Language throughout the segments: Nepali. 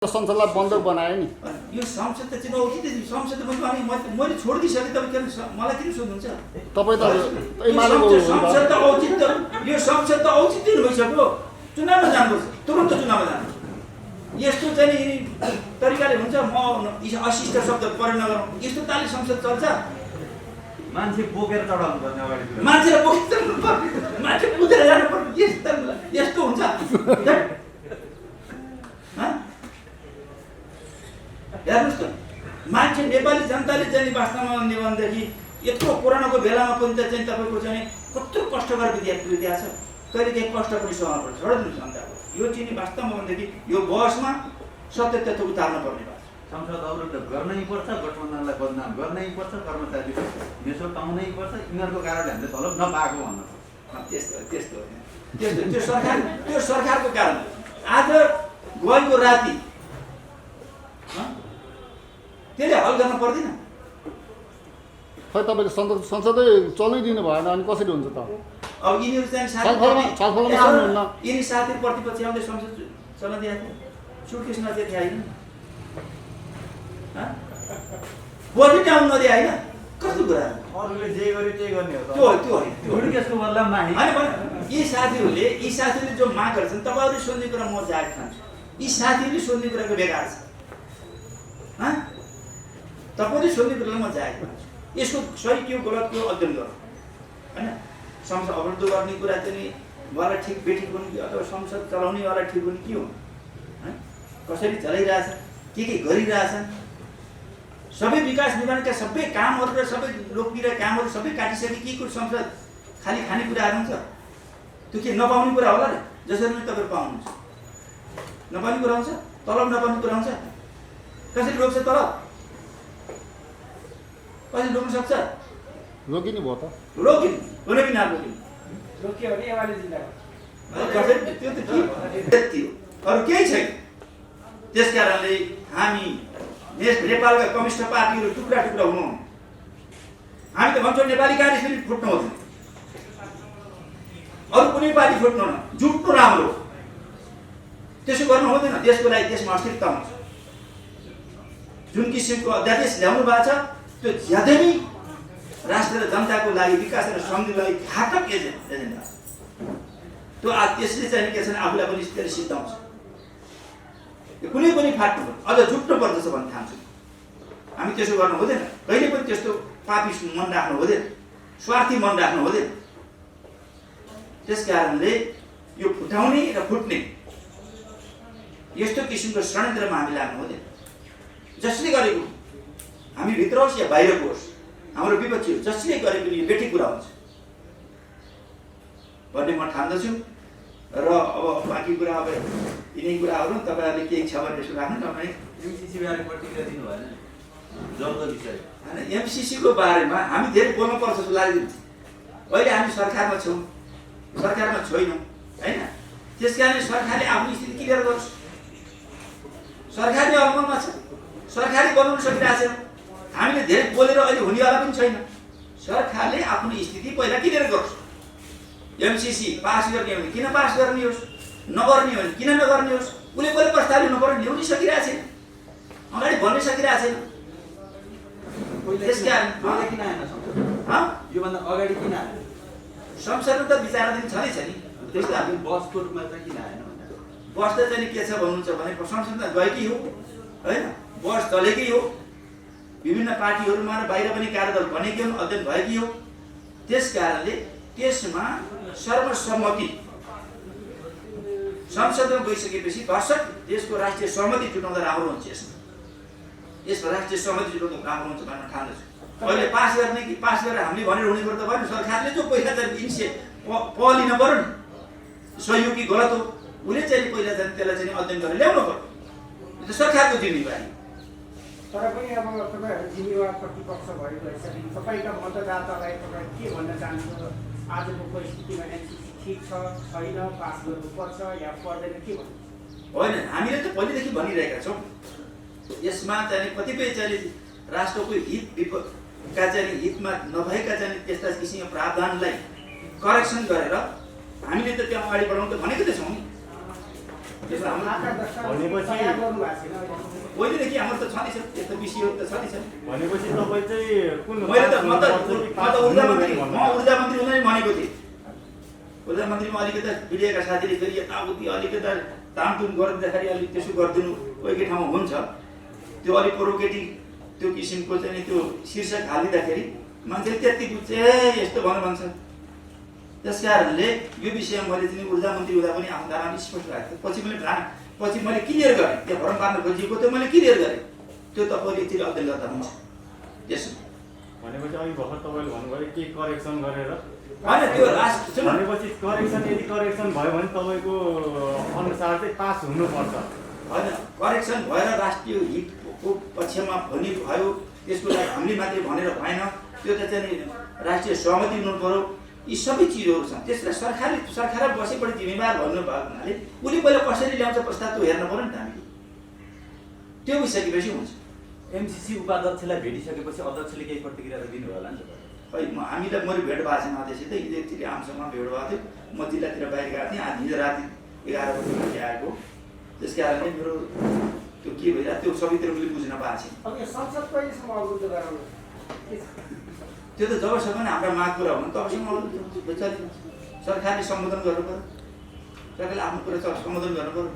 संसदलाई बन्दर बनायो नि। यो संसद त चुनौती त संसद मैले छोडिदिइसकेँ। तपाईँ किन मलाई किन सोध्नुहुन्छ? तपाईँ त संसद त औचित्य, यो संसद त औचित्य भइसक्यो। चुनावमा जानुपर्छ, तुरन्त चुनावमा जानु। यस्तो चाहिँ तरिकाले हुन्छ। म अशिष्ट शब्द प्रयोग नगरौँ। यस्तो तालले संसद चल्छ? मान्छे बोकेर चढाउनु पर्ने अगाडि, मान्छेलाई बोकेर चढाउनु पर्ने, मान्छे कुदेर जानु पर्ने, यस्तो हुन्छ? हेर्नुहोस् त, मान्छे नेपाली जनताले चाहिँ वास्तवमा भनेदेखि यत्रो कोरोनाको बेलामा पनि त चाहिँ तपाईँको चाहिँ कत्रो कष्टकर विद्या छ। कहिले केही कष्ट पनि सहनु पर्छ। छोडिदिनु जनताको यो चाहिँ वास्तवमा भनेदेखि यो बहसमा सत्य तथ्य उतार्नु पर्ने भएको छ। संसद अवरुद्ध गर्नै पर्छ, गठबन्धनलाई बदनाम गर्नै पर्छ, कर्मचारीको मेसो पाउनै पर्छ। यिनीहरूको कारणले हामीले तलब नपाएको भन्नु त्यस्तो त्यो सरकारको कारण। आज गएको राति त्यसले हल गर्न पर्दैन। खै तपाईँले संसदै चल्नै दिनु भएन अनि कसरी हुन्छ त? अब यिनीहरू चाहिँ यिनी साथी प्रतिपक्ष आउँदै संसद चल्न दिएको थियो। सुटकेस नदिएको थियो होइन? बजेट आउनु नदिए होइन? कस्तो कुरा? अरूले जे गरे त्यही गर्ने हो। त्यो सुटकेसको बदलामा यी साथीहरूले जो माग गर्छन्, तपाईँहरूले सोध्ने कुरा म जाहेर खान्छु। यी साथीहरूले सोध्ने कुराको बेकार छ। तपाईँले सोध्ने कुरालाई म जाहेर खान्छु। यसको सही के हो गलत के हो अध्ययन गरौँ होइन? संसद अवरुद्ध गर्ने कुरा चाहिँ वाला ठिक बेठिक हुने कि अथवा संसद चलाउनेवाला ठिक हुने के हो? कसरी चलाइरहेछ, के गरिरहेछन्? सबै विकास निर्माणका सबै कामहरू र सबै लोकप्रिय कामहरू सबै काटिसके के को संसद खाली खानेकुराहरू हुन्छ? त्यो के नपाउने कुरा होला र? जसरी नै तपाईँ पाउनुहुन्छ नपाउने कुरा हुन्छ, तलब नपाउने कुरा हुन्छ। कसरी रोक्छ तलब? कसरी रोक्न सक्छ? रोकिनु भयो त? रोकिनु कुनै पनि नरोकिनु। रोकियो भने एमाले जिल्लाको त्यो त के हो? अरू केही छैन। त्यस कारणले हामी नेपालका कम्युनिस्ट पार्टीहरू टुक्रा टुक्रा हुनु। हामी त भन्छौँ नेपाली कार्यशैली फुट्नु हुँदैन, अरू कुनै पार्टी फुट्नु न, जुट्नु राम्रो। त्यसो गर्नु हुँदैन। देशको लागि देशमा अस्तित्व हुन्छ। जुन किसिमको अध्यादेश ल्याउनु भएको छ त्यो ज्यादै नै राष्ट्र र जनताको लागि, विकास र समृद्धिको लागि घातक एजेन्डा। त्यो त्यसले चाहिँ के छ भने आफूलाई पनि त्यसले सिद्धाउँछ। कुनै पनि फाट्नु अझ जुट्नु पर्दछ भन्ने ठान्छु। हामी त्यसो गर्नु हुँदैन। कहिले पनि त्यस्तो पापी मन राख्नु हुँदैन, स्वार्थी मन राख्नु हुँदैन। त्यस कारणले यो फुटाउने र फुट्ने यस्तो किसिमको षड्यन्त्रमा हामी लाग्नु हुँदैन। जसले गरेको, हामी भित्र होस् या बाहिरको होस्, हाम्रो विपक्षी जसले गरे पनि यो बेठी कुरा हुन्छ भन्ने म ठान्दछु। र अब बाँकी कुरा अब यिनै कुराहरू तपाईँहरूले केही छ भने यसो राख्नु। तपाईँ एमसिसी बारे प्रतिक्रिया दिनु भएन? जल्दो विषय होइन, एमसिसीको बारेमा हामी धेरै बोल्नुपर्छ जस्तो लाग्दैन। अहिले हामी सरकारमा छौँ, सरकारमा छैनौँ होइन? त्यस कारणले सरकारले आफ्नो स्थिति क्लियर गर्छ। सरकारले अमलमा छ, सरकारले बनाउन सकिरहेको छैन। हामीले धेरै बोलेर अहिले हुनेवाला पनि छैन। सरकारले आफ्नो स्थिति पहिला क्लियर गर्छ। एमसिसी पास गर्ने हो भने किन पास गर्ने होस्, नगर्ने हो भने किन नगर्ने होस्, उसले पहिला प्रस्ताव ल्याउनु पर्यो। ल्याउनै सकिरहेको छैन, अगाडि भन्नै सकिरहेको छैन। त्यस कारण किन आएन संसद? योभन्दा अगाडि किन आएन? संसदमा त विचाराधीन छँदैछ नि। त्यस्तो हामी बसको रूपमा चाहिँ किन आएन? बस त चाहिँ के छ भन्नुहुन्छ भने संसदमा गएकै हो होइन? बस चलेकै हो। विभिन्न पार्टीहरूमा र बाहिर पनि कार्यदल बनेकै हुन्, अध्ययन भएकै हो। त्यस कारणले त्यसमा सर्वसम्मति संसदमा गइसकेपछि भर्सक देशको राष्ट्रिय सहमति जुटाउँदा राम्रो हुन्छ। यसमा राष्ट्रिय सहमति जुटाउँदा राम्रो हुन्छ भन्न ठान्दछु। अहिले पास गर्ने कि पास गरेर हामीले भनेर हुने कुरो त भएन। सरकारले जो पहिला चाहिँ लिन पर्यो नि, सही हो कि गलत हो, उसले चाहिँ पहिला चाहिँ त्यसलाई चाहिँ अध्ययन गरेर ल्याउनु पर्यो। त्यो सरकारको जिम्मेवारी। तर पनि अब तपाईँहरू जिम्मेवार प्रतिपक्ष भइसकेपछि तपाईँका मतदातालाई तपाईँ के भन्न चाहनुहुन्छ? आजको परिस्थितिमा एमसिसी ठिक छ छैन, पास गर्नुपर्छ या पर्दैन, के भन्नु? होइन, हामीले त पहिलेदेखि भनिरहेका छौँ। यसमा चाहिँ कतिपय चाहिँ राष्ट्रको हितका चाहिँ हितमा नभएका चाहिँ त्यस्ता किसिमका प्रावधानलाई करेक्सन गरेर हामीले त त्यहाँ अगाडि बढाउनु त भनेको त छौँ नि। त्यसमा हाम्रो माता दर्शन भनेपछि- तयार गर्नुभएको छैन अहिले। पहिलेदेखि हाम्रो त छँदैछ त्यस्तो विषयहरू त छँदैछ। भनेपछि तपाईँ चाहिँ कुन मैले त म त पाँच ऊर्जा हुनु मन्त्री भन्नु म ऊर्जा मन्त्री हुँदै भनेको थिएँ। ऊर्जा मन्त्रीमा अलिकति मिडियाका साथीले फेरि यताउति अलिकति तामतुम गरिदिँदाखेरि अलिक त्यसो गरिदिनु कोही कोही ठाउँमा हुन्छ। त्यो अलिक प्रोभोकेटिभ त्यो किसिमको चाहिँ नि त्यो शीर्षक हालिदिँदाखेरि मान्छेले त्यति बुझ्छ यस्तो भन्छ। त्यस कारणले यो विषयमा मैले चाहिँ ऊर्जा मन्त्री हुँदा पनि आफ्नो धारणा स्पष्ट राखेको थिएँ। पछि मैले क्लियर गरेँ, त्यहाँ भरम पार्न खोजिएको थियो मैले क्लियर गरेँ। त्यो तपाईँले एकचोटि अध्ययन गर्दा हुन्छ। त्यसो भनेपछि अघि भर्खर तपाईँले भन्नुभयो के करेक्सन गरेर होइन त्यो लास्ट सुन्नु भनेपछि करेक्सन यदि करेक्सन भयो भने तपाईँको अनुसार चाहिँ पास हुनुपर्छ। होइन करेक्सन भएर राष्ट्रिय हितको पक्षमा भन्ने भयो, त्यसको लागि हामीले मात्रै भनेर भएन, त्यो त चाहिँ राष्ट्रिय सहमति हुनु पऱ्यो। यी सबै चिजहरू छन्। त्यसलाई सरकार बसेपट्टि जिम्मेवार भन्नु भएको हुनाले उसले पहिला कसरी ल्याउँछ प्रस्ताव त्यो हेर्नु पऱ्यो नि त हामीले। त्यो भइसकेपछि हुन्छ। एमसिसी उपाध्यक्षलाई भेटिसकेपछि अध्यक्षले केही प्रतिक्रिया त दिनुभयो होला नि त? खै हामीलाई मैले भेट भएको छैन अध्यक्ष त हिजो एकचोटि आमसँग भेट भएको थियो। म जिल्लातिर बाहिर गएको थिएँ। आज हिजो राति 11 बजी माथि आएको। त्यस कारणले मेरो त्यो के भइरहेको त्यो सबैतिर मैले बुझ्न पाएको छैन। अब यो संसद कहिलेसम्म अवरुद्ध गराउनु के छ? त्यो त जबसम्म हाम्रा माग पुरा हुनु तबसम्म सरकारले सम्बोधन गर्नु पऱ्यो। सरकारले आफ्नो कुरा सम्बोधन गर्नु पऱ्यो।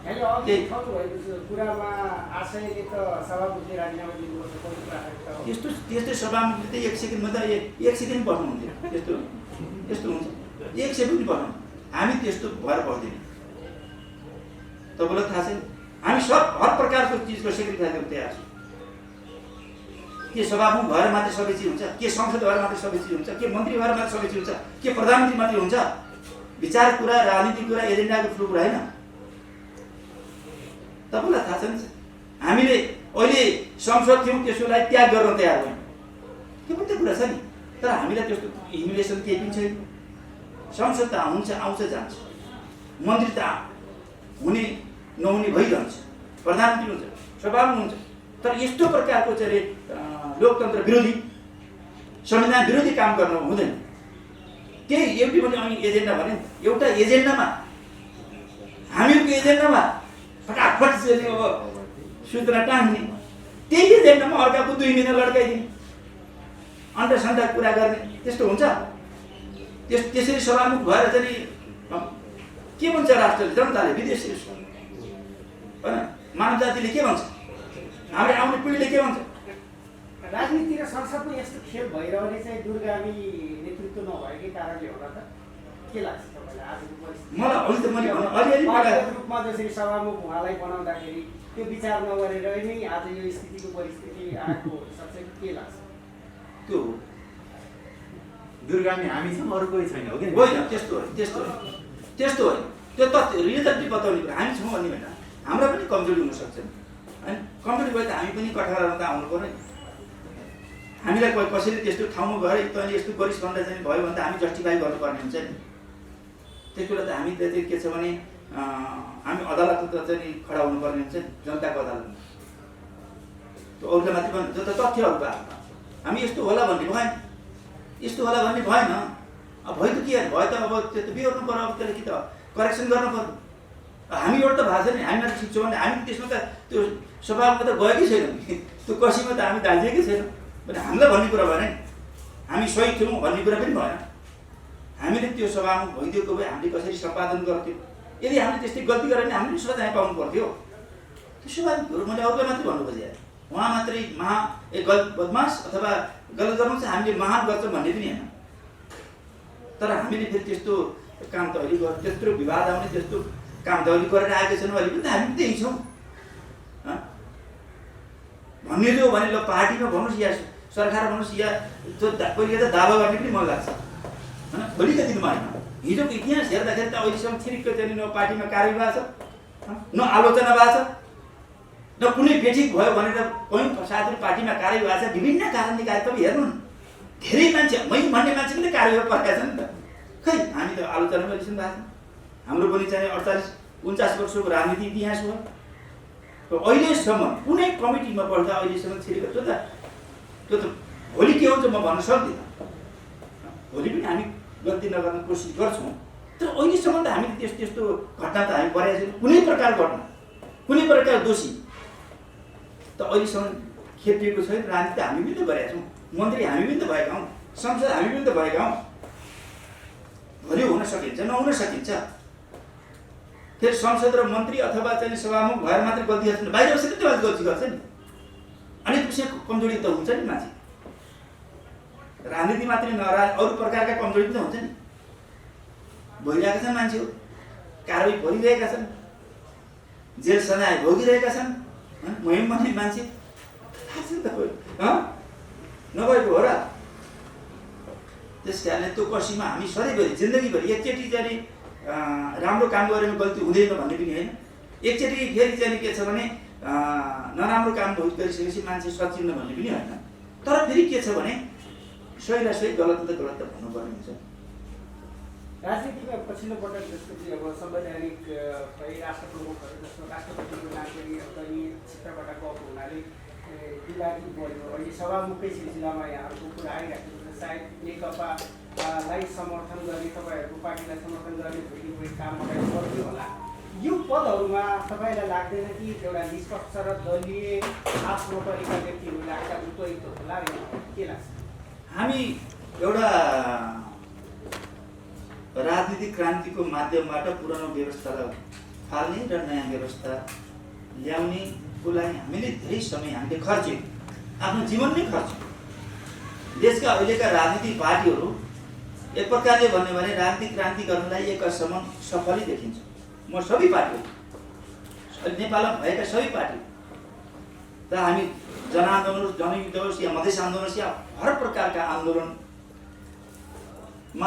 अहिले अघि उठाउनु भएको कुरामा आशयले त सभामुखले राजीनामा दिनुपर्छ भन्ने कुरा आएको छ। त्यस्तै सभामुखले त 1 सेकेन्डमा त 1 सेकेन्ड पठाउनुहुन्थ्यो। त्यस्तो हुन्छ 1 सेकेन्ड पनि पठाउनु। हामी त्यस्तो भएर पर्दैन। तपाईँलाई थाहा छैन हामी हर प्रकारको चिजको सेक्रिफाइस गर्न तयार छौँ। के सभामुख भएर मात्रै सबै चिज हुन्छ? के संसद भएर मात्रै सबै चिज हुन्छ? के मन्त्री भएर मात्रै सबै चिज हुन्छ? के प्रधानमन्त्री मात्रै हुन्छ? विचार कुरा, राजनीतिक कुरा, एजेन्डाको ठुलो कुरा होइन। तपाईँलाई थाहा छ नि हामीले अहिले संसद थियौँ त्यसोलाई त्याग गर्न तयार भयौँ। त्यो पनि त कुरा छ नि। तर हामीलाई त्यस्तो ह्युमिलेसन केही पनि छैन। संसद त हुन्छ आउँछ जान्छ। मन्त्री त हुने नहुने भइरहन्छ। प्रधानमन्त्री हुन्छ, सभामुख हुन्छ। तर यस्तो प्रकारको चाहिँ लोकतन्त्र विरोधी, संविधान विरोधी काम गर्न हुँदैन। त्यही एउटै पनि अनि एजेन्डा भने एउटा एजेन्डामा हामीहरूको एजेन्डामा फटाफट चाहिँ अब सूचना टाँग्ने, त्यही एजेन्डामा अर्काको 2 महिना लड्काइदिने, अन्डा कुरा गर्ने, त्यस्तो हुन्छ? त्यसरी सभामुख भएर चाहिँ के भन्छ राष्ट्रले, जनताले, विदेशी होइन मानव जातिले के भन्छ, हाम्रो आउने पिँढीले के भन्छ? राजनीति र संसदमा यस्तो खेल भइरहने चाहिँ दूरगामी नेतृत्व नभएकै कारणले होला त? के लाग्छ तपाईँलाई आजको परिस्थिति? मलाई अहिले त मैले अलिअलि पार्टीगत रूपमा जसरी सभामुख उहाँलाई बनाउँदाखेरि त्यो विचार नगरेर नै आज यो स्थितिको परिस्थिति आएको सक्छ कि के लाग्छ? त्यो हो दुर्गामी हामी छौँ, अरू कोही छैन, हो कि होइन? त्यस्तो होइन त्यो तथ्य रिजल्टले बताउने कुरा हामी छौँ भन्ने होइन। हाम्रा पनि कमजोरी हुनसक्छ होइन। कमजोरी भयो त हामी पनि कठारमा त आउनु पर्यो नि। हामीलाई कसैले त्यस्तो ठाउँमा गएर तैँले यस्तो गरिस् भनेर चाहिँ भयो भने त हामी जस्टिफाई गर्नुपर्ने हुन्छ नि। त्यस बेला त हामी चाहिँ के छ भने हामी अदालतमा त चाहिँ खडा हुनुपर्ने हुन्छ नि, जनताको अदालतमा। त्यो अरूलाई मात्रै पनि जो त तथ्यहरू भएको हामी यस्तो होला भन्ने भएन, यस्तो होला भन्ने भएन। अब भयो त के भयो त अब त्यो त बिहोर्नु पऱ्यो। अब त्यसले कि त करेक्सन गर्नु पऱ्यो। हामी एउटा त भएको छ नि, हामी मात्र सिक्छौँ भने हामी त्यसमा त त्यो स्वभावमा त गएकै छैनौँ। त्यो कसीमा त हामी दाल्जिएकै छैनौँ भने हामीलाई भन्ने कुरा भएन नि। हामी सही थियौँ भन्ने कुरा पनि भएन। हामीले त्यो सभामुख भइदिएको भए हामीले कसरी सम्पादन गर्थ्यौँ? यदि हामीले त्यस्तै गल्ती गऱ्यो भने हामीले सजाय पाउनु पर्थ्यो। त्यो स्वाभाविकहरू मैले अरूलाई मात्रै भन्नु खोजेँ। उहाँ मात्रै गलत बदमास अथवा गलत गर्नु चाहिँ हामीले महान गर्छौँ भन्ने पनि होइन। तर हामीले फेरि त्यस्तो काम त अहिले गर् त्यत्रो विवाद आउने त्यस्तो काम त अहिले गरेर आएको छैनौँ। अहिले पनि त हामी त्यही छौँ भन्ने जो भने ल पार्टीमा भन्नुहोस् या सरकार भन्नुहोस् या त्यो पहिले त दावा गर्ने पनि मन लाग्छ होइन। भोलिका दिनमा होइन, हिजोको इतिहास हेर्दाखेरि त अहिलेसम्म छिरिक्क चाहिँ न पार्टीमा कार्य भएको छ, न आलोचना भएको छ, न कुनै बेठिक भयो भनेर कहीँ साथीहरू पार्टीमा कार्य भएको छ। विभिन्न कारणले कार्य तपाईँ हेर्नु न, धेरै मान्छे मै भन्ने मान्छे पनि कार्य परेका छन् नि त। खै हामी त आलोचनामा लिसन भएको छ। हाम्रो पनि चाहिँ 48-49 वर्षको राजनीति इतिहास हो। अहिलेसम्म कुनै कमिटीमा पढ्दा अहिलेसम्म छिरेको त्यो त भोलि के हुन्छ म भन्न सक्दिनँ। भोलि पनि हामी गल्ती नगर्ने कोसिस गर्छौँ। तर अहिलेसम्म त हामीले त्यस्तो घटना त हामी गरेका छैनौँ। कुनै प्रकारको घटना, कुनै प्रकारको दोषी त अहिलेसम्म खेपिएको छैन। राजनीति हामी पनि त गरेका छौँ, मन्त्री हामी पनि त भएका हौँ, संसद हामी पनि त भएका हौँ। भोलि हुन सकिन्छ, नहुन सकिन्छ। फेरि संसद र मन्त्री अथवा चाहिँ सभामुख भएर मात्रै गल्ती गर्छ, बाहिर बसेर त्यो गल्ती गर्छ नि। अनि त्यसको कमजोरी त हुन्छ नि मान्छे। राजनीति मात्रै अरू प्रकारका कमजोरी पनि त हुन्छ नि। भइरहेका छन् मान्छेहरू, कारवाही भइरहेका छन्, जेल सजाय भोगिरहेका छन्, मुहिम बन्ने मान्छे थाहा छ नि तपाईँ नभएको हो र। त्यस कारणले त्यो कसीमा हामी सधैँभरि जिन्दगीभरि एकचोटि चाहिँ राम्रो काम गरेर गल्ती हुँदैन भन्ने पनि होइन। एकचोटि फेरि चाहिँ के छ भने नराम्रो काम गरिसकेपछि मान्छे सचिन्न भन्ने पनि होइन। तर फेरि के छ भने सहीलाई सही, गलत त गलत त भन्नुपर्ने हुन्छ। राजनीतिमा पछिल्लो पटक जस्तो कि अब संवैधानिक राष्ट्र प्रमुखहरू जस्तो राष्ट्रपतिको नागरिक गर्ने क्षेत्रबाट गएको हुनाले विवादित बढ्यो। अहिले सभामुखकै सिलसिलामा यहाँहरूको कुरा आइरहेको छ। सायद नेकपालाई समर्थन गर्ने, तपाईँहरूको पार्टीलाई समर्थन गर्ने भोलि कोही काम अगाडि बढ्यो होला। यो पदहरूमा तपाईँलाई लाग्दैन कि एउटा निष्पक्ष र दलीय आत्मतरीका व्यक्तिहरू राख्दा उपयुक्त होला? के लाग्छ? हामी एउटा राजनीतिक क्रान्तिको माध्यमबाट पुरानो व्यवस्थालाई फाल्ने र नयाँ व्यवस्था ल्याउनेको लागि हामीले धेरै समय हामीले खर्च्यौँ, आफ्नो जीवन नै खर्च्यौँ। देशका अहिलेका राजनीतिक पार्टीहरू एक प्रकारले भन्यो भने राजनीतिक क्रान्ति गर्नलाई एक असम्म सफलै देखिन्छ। म सबै पार्टीहरू, नेपालमा भएका सबै पार्टी, त हामी जनआन्दोलन, जनयुद्ध होस् या मधेस आन्दोलन होस् या हर प्रकारका आन्दोलनमा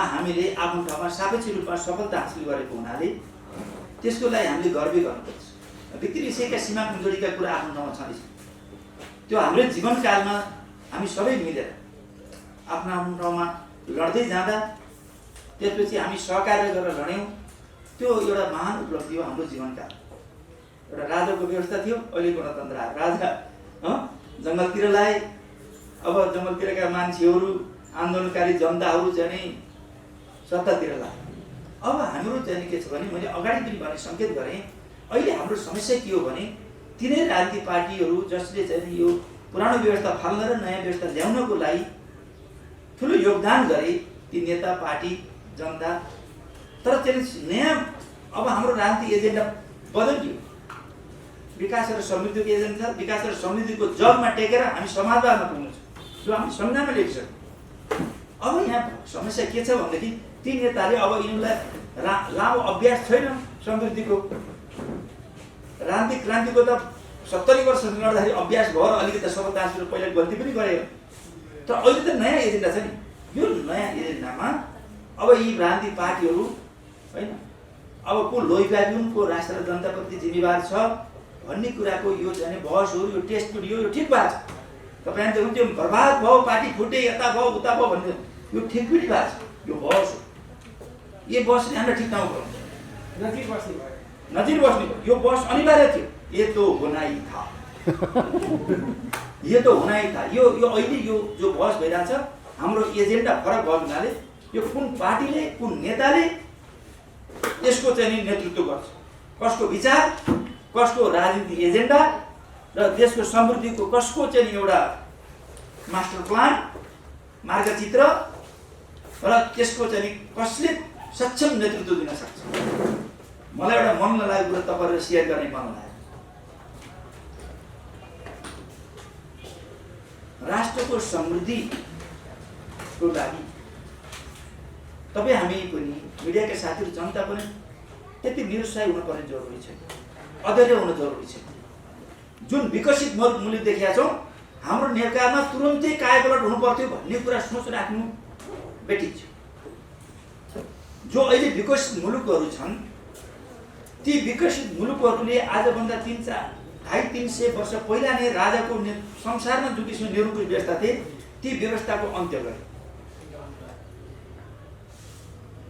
हामीले आफ्नो ठाउँमा सापेक्ष रूपमा सफलता हासिल गरेको हुनाले त्यसको लागि हामीले गर्व गर्नुपर्छ। व्यक्ति विषयका सीमा कमजोरीका कुरा आफ्नो ठाउँमा छँदैछ। त्यो हाम्रो जीवनकालमा हामी सबै मिलेर आफ्नो आफ्नो ठाउँमा लड्दै जाँदा त्यसपछि हामी सहकार्य गरेर लड्यौँ। त्यो एउटा महान उपलब्धि हो हाम्रो जीवनकाल। एउटा राजाको व्यवस्था थियो, अहिले गणतन्त्र आयो। राजा जङ्गलतिर लाए, अब जङ्गलतिरका मान्छेहरू, आन्दोलनकारी जनताहरू चाहिँ सत्तातिर लाए। अब हाम्रो चाहिँ के छ भने मैले अगाडि पनि भने सङ्केत गरेँ, अहिले हाम्रो समस्या के हो भने तिनै राजनीतिक पार्टीहरू जसले चाहिँ यो पुरानो व्यवस्था फाल्न र नयाँ व्यवस्था ल्याउनको लागि ठुलो योगदान गरे, ती नेता, पार्टी, जनता। तर चाहिँ नयाँ अब हाम्रो राजनीतिक एजेन्डा बदलियो। विकास र समृद्धिको एजेन्डा, विकास र समृद्धिको जगमा टेकेर हामी समाजवादमा पुग्नु छ, जो हामी संविधानमा लेखिसक्यौँ। अब यहाँ समस्या के छ भनेदेखि ती नेताले अब यिनीहरूलाई लामो अभ्यास छैन समृद्धिको। राजनीतिक क्रान्तिको त 70 वर्ष लड्दाखेरि अभ्यास भयो, अलिकति सफलता हासिल, पहिला गल्ती पनि गऱ्यो। तर अहिले त नयाँ एजेन्डा छ नि। यो नयाँ एजेन्डामा अब यी राजनीतिक पार्टीहरू होइन, अब को लोइपाकुन, को राष्ट्र र जनताप्रति जिम्मेवार छ भन्ने कुराको यो चाहिँ बहसहरू, यो टेस्ट यो ठिक भएको छ। तपाईँले देख्नु त्यो बर्बाद भयो, पार्टी फुटे, यता भयो उता भयो भन्ने यो ठिक पनि भएको छ। यो बहस हो, यो बहसले हामीलाई ठिक ठाउँ गराउँछ। नजिक बस्ने भयो, नजिक बस्ने भयो। यो बहस अनिवार्य थियो। ये तो होना ही था। ये तो होना ही था। यो अहिले यो जो बहस भइरहेछ, हाम्रो एजेन्डा फरक भएको हुनाले यो कुन पार्टीले, कुन नेताले यसको चाहिँ नेतृत्व गर्छ, कसको विचार, कसको राजनीतिक एजेन्डा र देशको समृद्धिको कसको चाहिँ एउटा मास्टर प्लान, मार्गचित्र र त्यसको चाहिँ कसले सक्षम नेतृत्व दिन सक्छ। मलाई एउटा मन नलागेको कुरा तपाईँहरू सेयर गर्ने मन लाग्यो। राष्ट्रको समृद्धिको लागि तपाईँ हामी पनि, मिडियाका साथीहरू, जनता पनि त्यति निरुत्साही हुनुपर्ने जरुरी छैन, अधैर्य हुन जरुरी छैन। जुन विकसित मुलुक देखेका छौँ, हाम्रो नेकामा तुरन्तै कायापलट हुनु पर्थ्यो भन्ने कुरा सोच राख्नु बेठिक छ। जो अहिले विकसित मुलुकहरू छन्, ती विकसित मुलुकहरूले आजभन्दा 250-300 वर्ष पहिला नै राजाको संसारमा जुन किसिमको निरङ्कुश व्यवस्था थिए, ती व्यवस्थाको अन्त्य गरे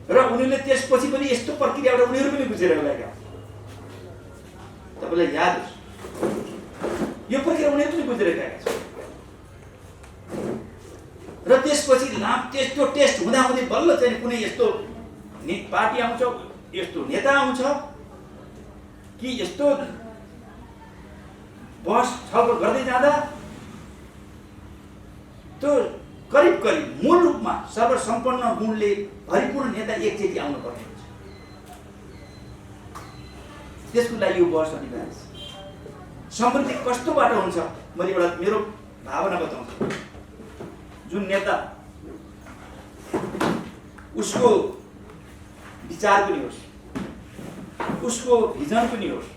र उनीहरूले त्यसपछि पनि यस्तो प्रक्रियाबाट उनीहरू पनि गुजेर गएका। तपाईँलाई याद होस्, यो प्रक्रिया उनीहरू पनि गुजेर गएका छन्। र त्यसपछि त्यो टेस्ट हुँदाहुँदै बल्ल चाहिँ कुनै यस्तो पार्टी आउँछ, यस्तो नेता आउँछ कि यस्तो बहस छलफल गर्दै जाँदा त्यो करिब मूल रूपमा सर्वसम्पन्न गुणले भरिपूर्ण नेता एकचोटि आउनुपर्ने हुन्छ। त्यसको लागि यो बहस अनिवार्य छ। समृद्धि कस्तोबाट हुन्छ, मैले एउटा मेरो भावना बताउँछु। जुन नेता उसको विचार पनि होस्, उसको भिजन पनि होस्,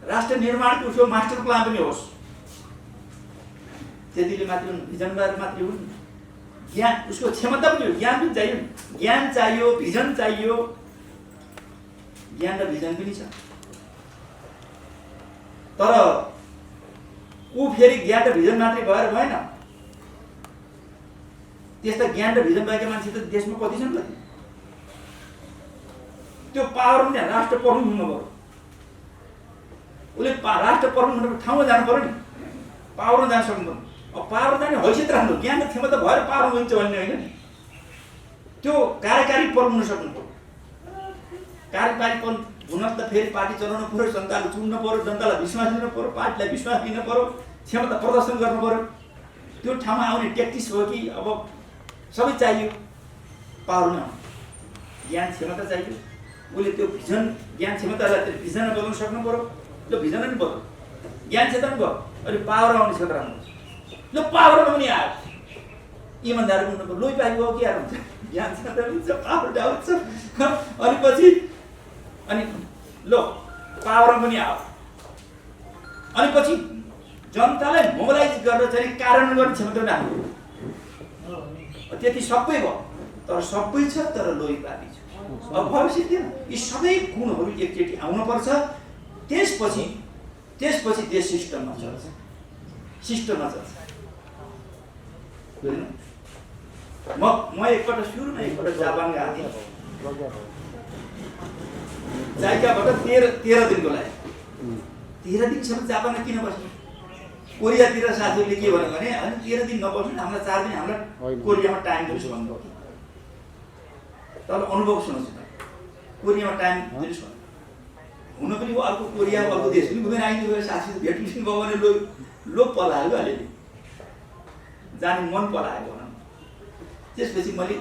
राष्ट्र निर्माणको उसको मास्टर प्लान पनि होस्, त्यतिले मात्र भिजनवाद मात्रै हुन्। ज्ञान, उसको क्षमता पनि हो, ज्ञान पनि चाहियो। ज्ञान चाहियो, भिजन चाहियो। ज्ञान र भिजन पनि छ, तर ऊ फेरि ज्ञान र भिजन मात्रै भएर भएन। त्यस्ता ज्ञान र भिजन भएका मान्छे त देशमा कति छन् कति? त्यो पावर पनि राष्ट्र प्रमुख हुनु पर्यो। उसले राष्ट्र प्रमुख हुनु ठाउँमा जानु पर्यो नि, पावरमा जान सक्नु पर्यो। अब पावर जाने हैसियत राख्नु, ज्ञान र क्षमता भएर पावर हुन्छ भन्ने होइन नि। त्यो कार्यकारी प्रमुख हुन सक्नु पर्यो। कार्यकारी हुन त फेरि पार्टी चलाउनु पर्यो, जनताले चुन्नु पर्यो, जनतालाई विश्वास दिनु पर्यो, पार्टीलाई विश्वास दिनु पर्यो, क्षमता प्रदर्शन गर्नु पर्यो। त्यो ठाउँमा आउने ट्याक्टिस हो कि अब सबै चाहियो। पावर नै ज्ञान क्षमता चाहियो। उसले त्यो भिजन, ज्ञान क्षमतालाई त्यो भिजन बनाउन सक्नु पर्यो। त्यो भिजन पनि भयो, ज्ञान क्षेत्र पनि भयो, अहिले पावर आउने क्षेत्र आउनु। ल पावरमा पनि आयो, इमान्दार हुनु पर्यो। लोही पाइ गयो के हुन्छ, ज्ञान क्षेत्र हुन्छ, पावर आउँछ। अनि पछि अनि लो पावरमा पनि आयो। अनि पछि जनतालाई मोबिलाइज गरेर चाहिँ कार्यान्वयन गर्ने क्षमता पनि आयो। त्यति सबै भयो, तर सबै छ, तर लोही पापी छ। अब भविष्य थिएन। यी सबै गुणहरू एकचोटि आउनुपर्छ। त्यसपछि देश सिस्टममा चल्छ, सिस्टममा चल्छ। म एकपल्ट सुरुमा एकपल्ट जापान गएको थिएँ। जाइकाबाट 13 दिनको लागि। 13 दिनसम्म जापानमा किन बस्नु? कोरियातिर साथीहरूले के भन्यो भने अनि 13 दिन नबस्नु, हामीलाई 4 दिन हामीलाई कोरियामा टाइम दिनुहोस् भन्नुभयो। तर अनुभव सुन्नुहोस् न, कोरियामा टाइम दिनुहोस् भन्नु हुन पनि अर्को कोरिया, अर्को देश पनि घुमेर आइदिनु भयो। साथी भेट्नु भयो भने लोभ पलायो अलिअलि, जाने मन पलायो भनौँ। त्यसपछि मैले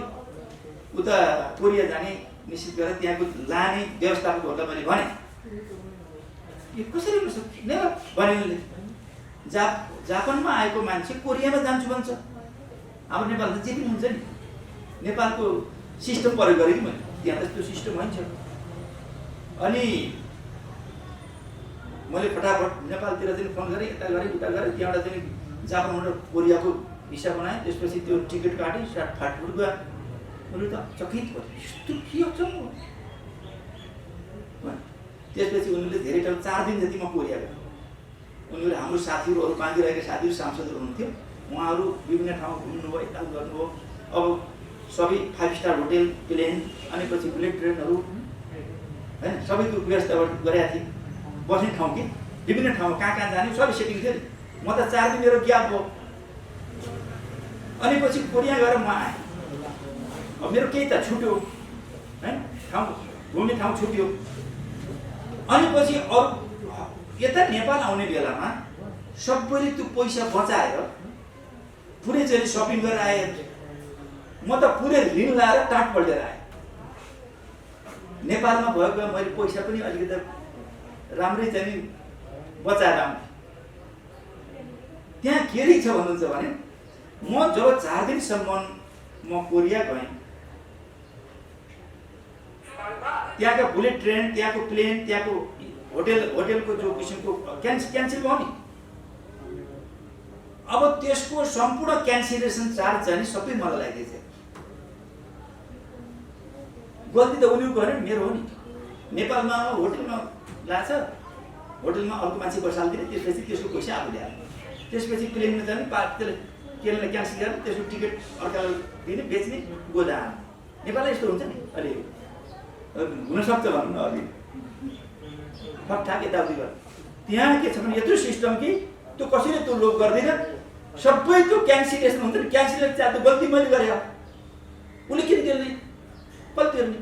उता कोरिया जाने निश्चित गरेर त्यहाँको लाने व्यवस्थापकहरूलाई मैले भने यो कसरी हुन्छ भने मैले जापानमा आएको मान्छे कोरियामा जान्छु भन्छ। हाम्रो नेपालमा जे पनि हुन्छ नि, नेपालको सिस्टम प्रयोग गरेँ कि मैले, त्यहाँ त त्यो सिस्टम हुन्छ। अनि मैले फटाफट नेपालतिर चाहिँ फोन गरेँ, यता गरेँ उता गरेँ, त्यहाँबाट चाहिँ जापानबाट कोरियाको भिसा बनाएँ। त्यसपछि त्यो टिकट काटेँ, फाटफुट गयो। मैले त चकित भयो, यस्तो के छ। त्यसपछि उनीहरूले धेरै ठाउँ 4 दिन जति म कोरिया गएँ। उनीहरूले हाम्रो साथीहरू, अरू बाँधिरहेका साथीहरू, सांसदहरू हुनुहुन्थ्यो, उहाँहरू विभिन्न ठाउँ घुम्नुभयो, यता गर्नुभयो। अब सबै 5 स्टार होटेल, प्लेन, अनि पछि बुलेट ट्रेनहरू होइन सबैको व्यवस्था गरेका थिएँ। बस्ने ठाउँ कि विभिन्न ठाउँमा कहाँ जाने सबै सेटिङ थियो। म त 4 दिन मेरो ग्याप भयो। अनि पछि कोरिया गएर म आएँ। अब मेरो केही त छुट्यो होइन, ठाउँ घुम्ने ठाउँ छुट्यो। अनि पछि अरू यता नेपाल आउने बेलामा सबैले त्यो पैसा बचाएर पुरै चाहिँ सपिङ गरेर आए। म त पुरै ऋण लाएर टाट पल्टेर आएँ। नेपालमा भएको मैले पैसा पनि अलिकति राम्रै चाहिँ बचाएर आउँथेँ। त्यहाँ के छ भन्नुहुन्छ भने म जब 4 दिनसम्म म कोरिया गएँ, त्यहाँका बुलेट ट्रेन, त्यहाँको प्लेन, त्यहाँको होटेलको जो किसिमको क्यान्सल भयो नि, अब त्यसको सम्पूर्ण क्यान्सलेसन चार्ज चाहिँ सबै मलाई लागेछ। गल्ती त उनीहरूको होइन, मेरो हो नि। नेपालमा होटेलमा लाग्छ, होटेलमा अर्को मान्छे बसालिदिने, त्यसपछि त्यसको पैसा आफूले हाल्ने। त्यसपछि प्लेनमा जाने, त्यसले केले क्यान्सल गरेर त्यसको टिकट अर्कालाई दिने, बेच्ने, गोदा हाल्ने। नेपालमा यस्तो हुन्छ नि, अलि हुनसक्छ भनौँ न, अलि ठकठाक यताउति गर्छ। त्यहाँ के छ भने यत्रो सिस्टम कि त्यो कसैले त्यो लोभ गर्दैन। सबै त्यो क्यान्सलेसन हुन्छ नि, क्यान्सलेसन चाहिँ त्यो गल्ती मैले गरेँ, उसले किन तिर्ने, कसले तिर्ने?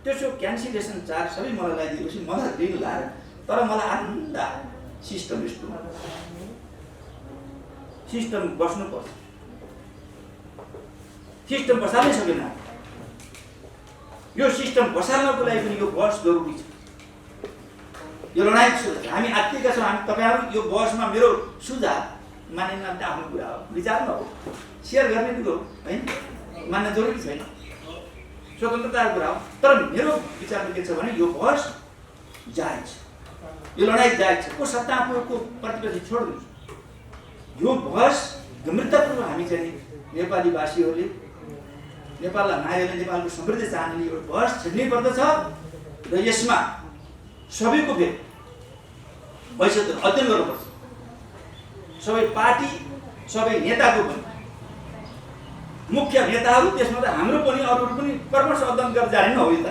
त्यसो क्यान्सिलेसन चार्ज सबै मलाई लगाइदिएपछि मलाई ऋण लाएर तर मलाई आनन्द सिस्टम यस्तो सिस्टम बस्नुपर्छ सिस्टम बसाल्नै सकेन यो सिस्टम बसाल्नको लागि पनि यो बहस जरुरी छ यो लडाइँ हामी आत्तिका छौँ हामी तपाईँहरू यो बहसमा मेरो सुझाव मान्ने नामले आफ्नो कुरा हो विचार न हो सेयर गर्ने कुरो होइन मान्न जरुरी छैन स्वतन्त्रताको कुरा हो तर मेरो विचारमा के छ भने यो बहस जायज यो लडाइँ जायज छ को सत्ताको प्रतिपक्ष छोड्नुहोस् यो बहस गम्भीरतापूर्वक हामी चाहिँ नेपालीवासीहरूले नेपाललाई मायाले नेपालको समृद्धि चाहनाले यो बहस छिड्नै पर्दछ र यसमा सबैको फेरि भविष्य अध्ययन गर्नुपर्छ सबै पार्टी सबै नेताको पनि मुख्य नेताहरू त्यसमा त हाम्रो पनि अरूहरू पनि कर्मश अध्ययन गरेर जाने न हो यो त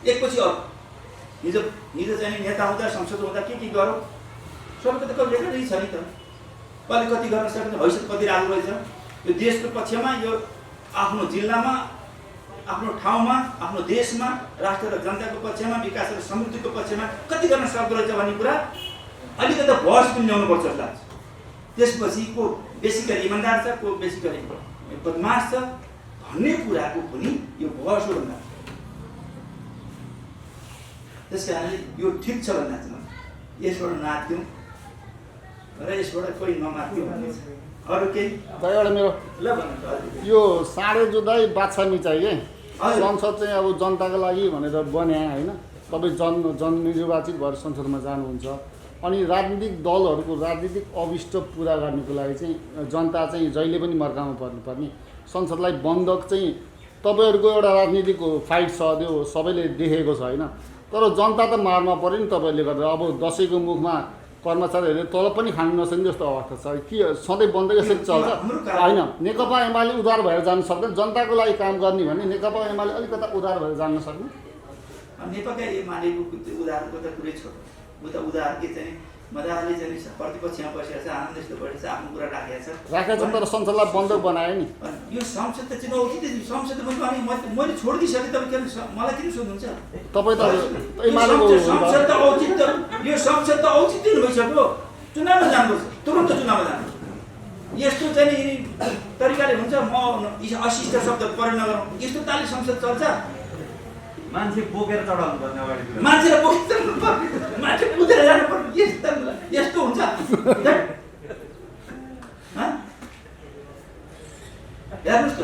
एकपछि अरू हिजो चाहिँ नेता हुँदा संसद हुँदा के गरौँ सबैको त कति रेकर्डै छ नि त कसले कति गर्न सक्ने भविष्य कति राम्रो रहेछ यो देशको पक्षमा यो आफ्नो जिल्लामा आफ्नो ठाउँमा आफ्नो देशमा राष्ट्र र जनताको पक्षमा विकास र समृद्धिको पक्षमा कति गर्न सक्दो रहेछ भन्ने कुरा अलिकति बहस पनि ल्याउनुपर्छ जस्तो लाग्छ त्यसपछि को बेसी गरी इमान्दार छ को बेसी गरी बदमास छ भन्ने कुराको पनि यो बहस हो भन्दा त्यस कारणले यो ठिक छ भन्दा चाहिँ यसबाट नाच्यौँ र यसबाट कोही नमात्यो भन्ने छ अरू केही एउटा मेरो ल भन्नु यो साँडे जुदाई बाछा मिचाइ के संसद चाहिँ अब जनताको लागि भनेर बनाए होइन तपाईँ जननिर्वाचित भएर संसदमा जानुहुन्छ अनि राजनीतिक दलहरूको राजनीतिक अभिष्ट पुरा गर्नको लागि चाहिँ जनता चाहिँ जहिले पनि मर्कामा पर्नुपर्ने संसदलाई बन्धक चाहिँ तपाईँहरूको एउटा राजनीतिक फाइट छ त्यो सबैले देखेको छ होइन तर जनता त मारमा पऱ्यो नि तपाईँले गर्दा अब दसैँको मुखमा कर्मचारीहरूले तलब पनि खानु नसक्ने जस्तो अवस्था छ के सधैँ बन्द यसरी चल्छ होइन नेकपा एमाले उधार भएर जान सक्दैन जनताको लागि काम गर्ने भने नेकपा एमाले अलिकता उधार भएर जान सक्ने नेकपा एमालेको उधारको त कुरै छोड उ त उधार के चाहिँ मजाले चाहिँ प्रतिपक्षमा बसेको छ आनन्द यस्तो बसेको छ आफ्नो कुरा राखेको छ तर संसदलाई बन्धक बनायो नि यो संसद त चुनौती त संसद मैले छोडिदिइसकेँ तपाईँ किन मलाई किन सोध्नुहुन्छ तपाईँ त एमालेको संसद त औचित्य यो संसद त औचित्य भइसक्यो चुनावमा जानुपर्छ तुरन्त चुनावमा जानु यस्तो चाहिँ तरिकाले हुन्छ म अशिष्ट शब्द प्रयोग नगरौँ यस्तो ताली संसद चल्छ मान्छे बोकेर चढाउनु पर्ने अगाडि मान्छेलाई बोकेर चढाउनु पर्ने मान्छे कुदेर जानु पर्ने यस्तो हुन्छ हेर्नुहोस् त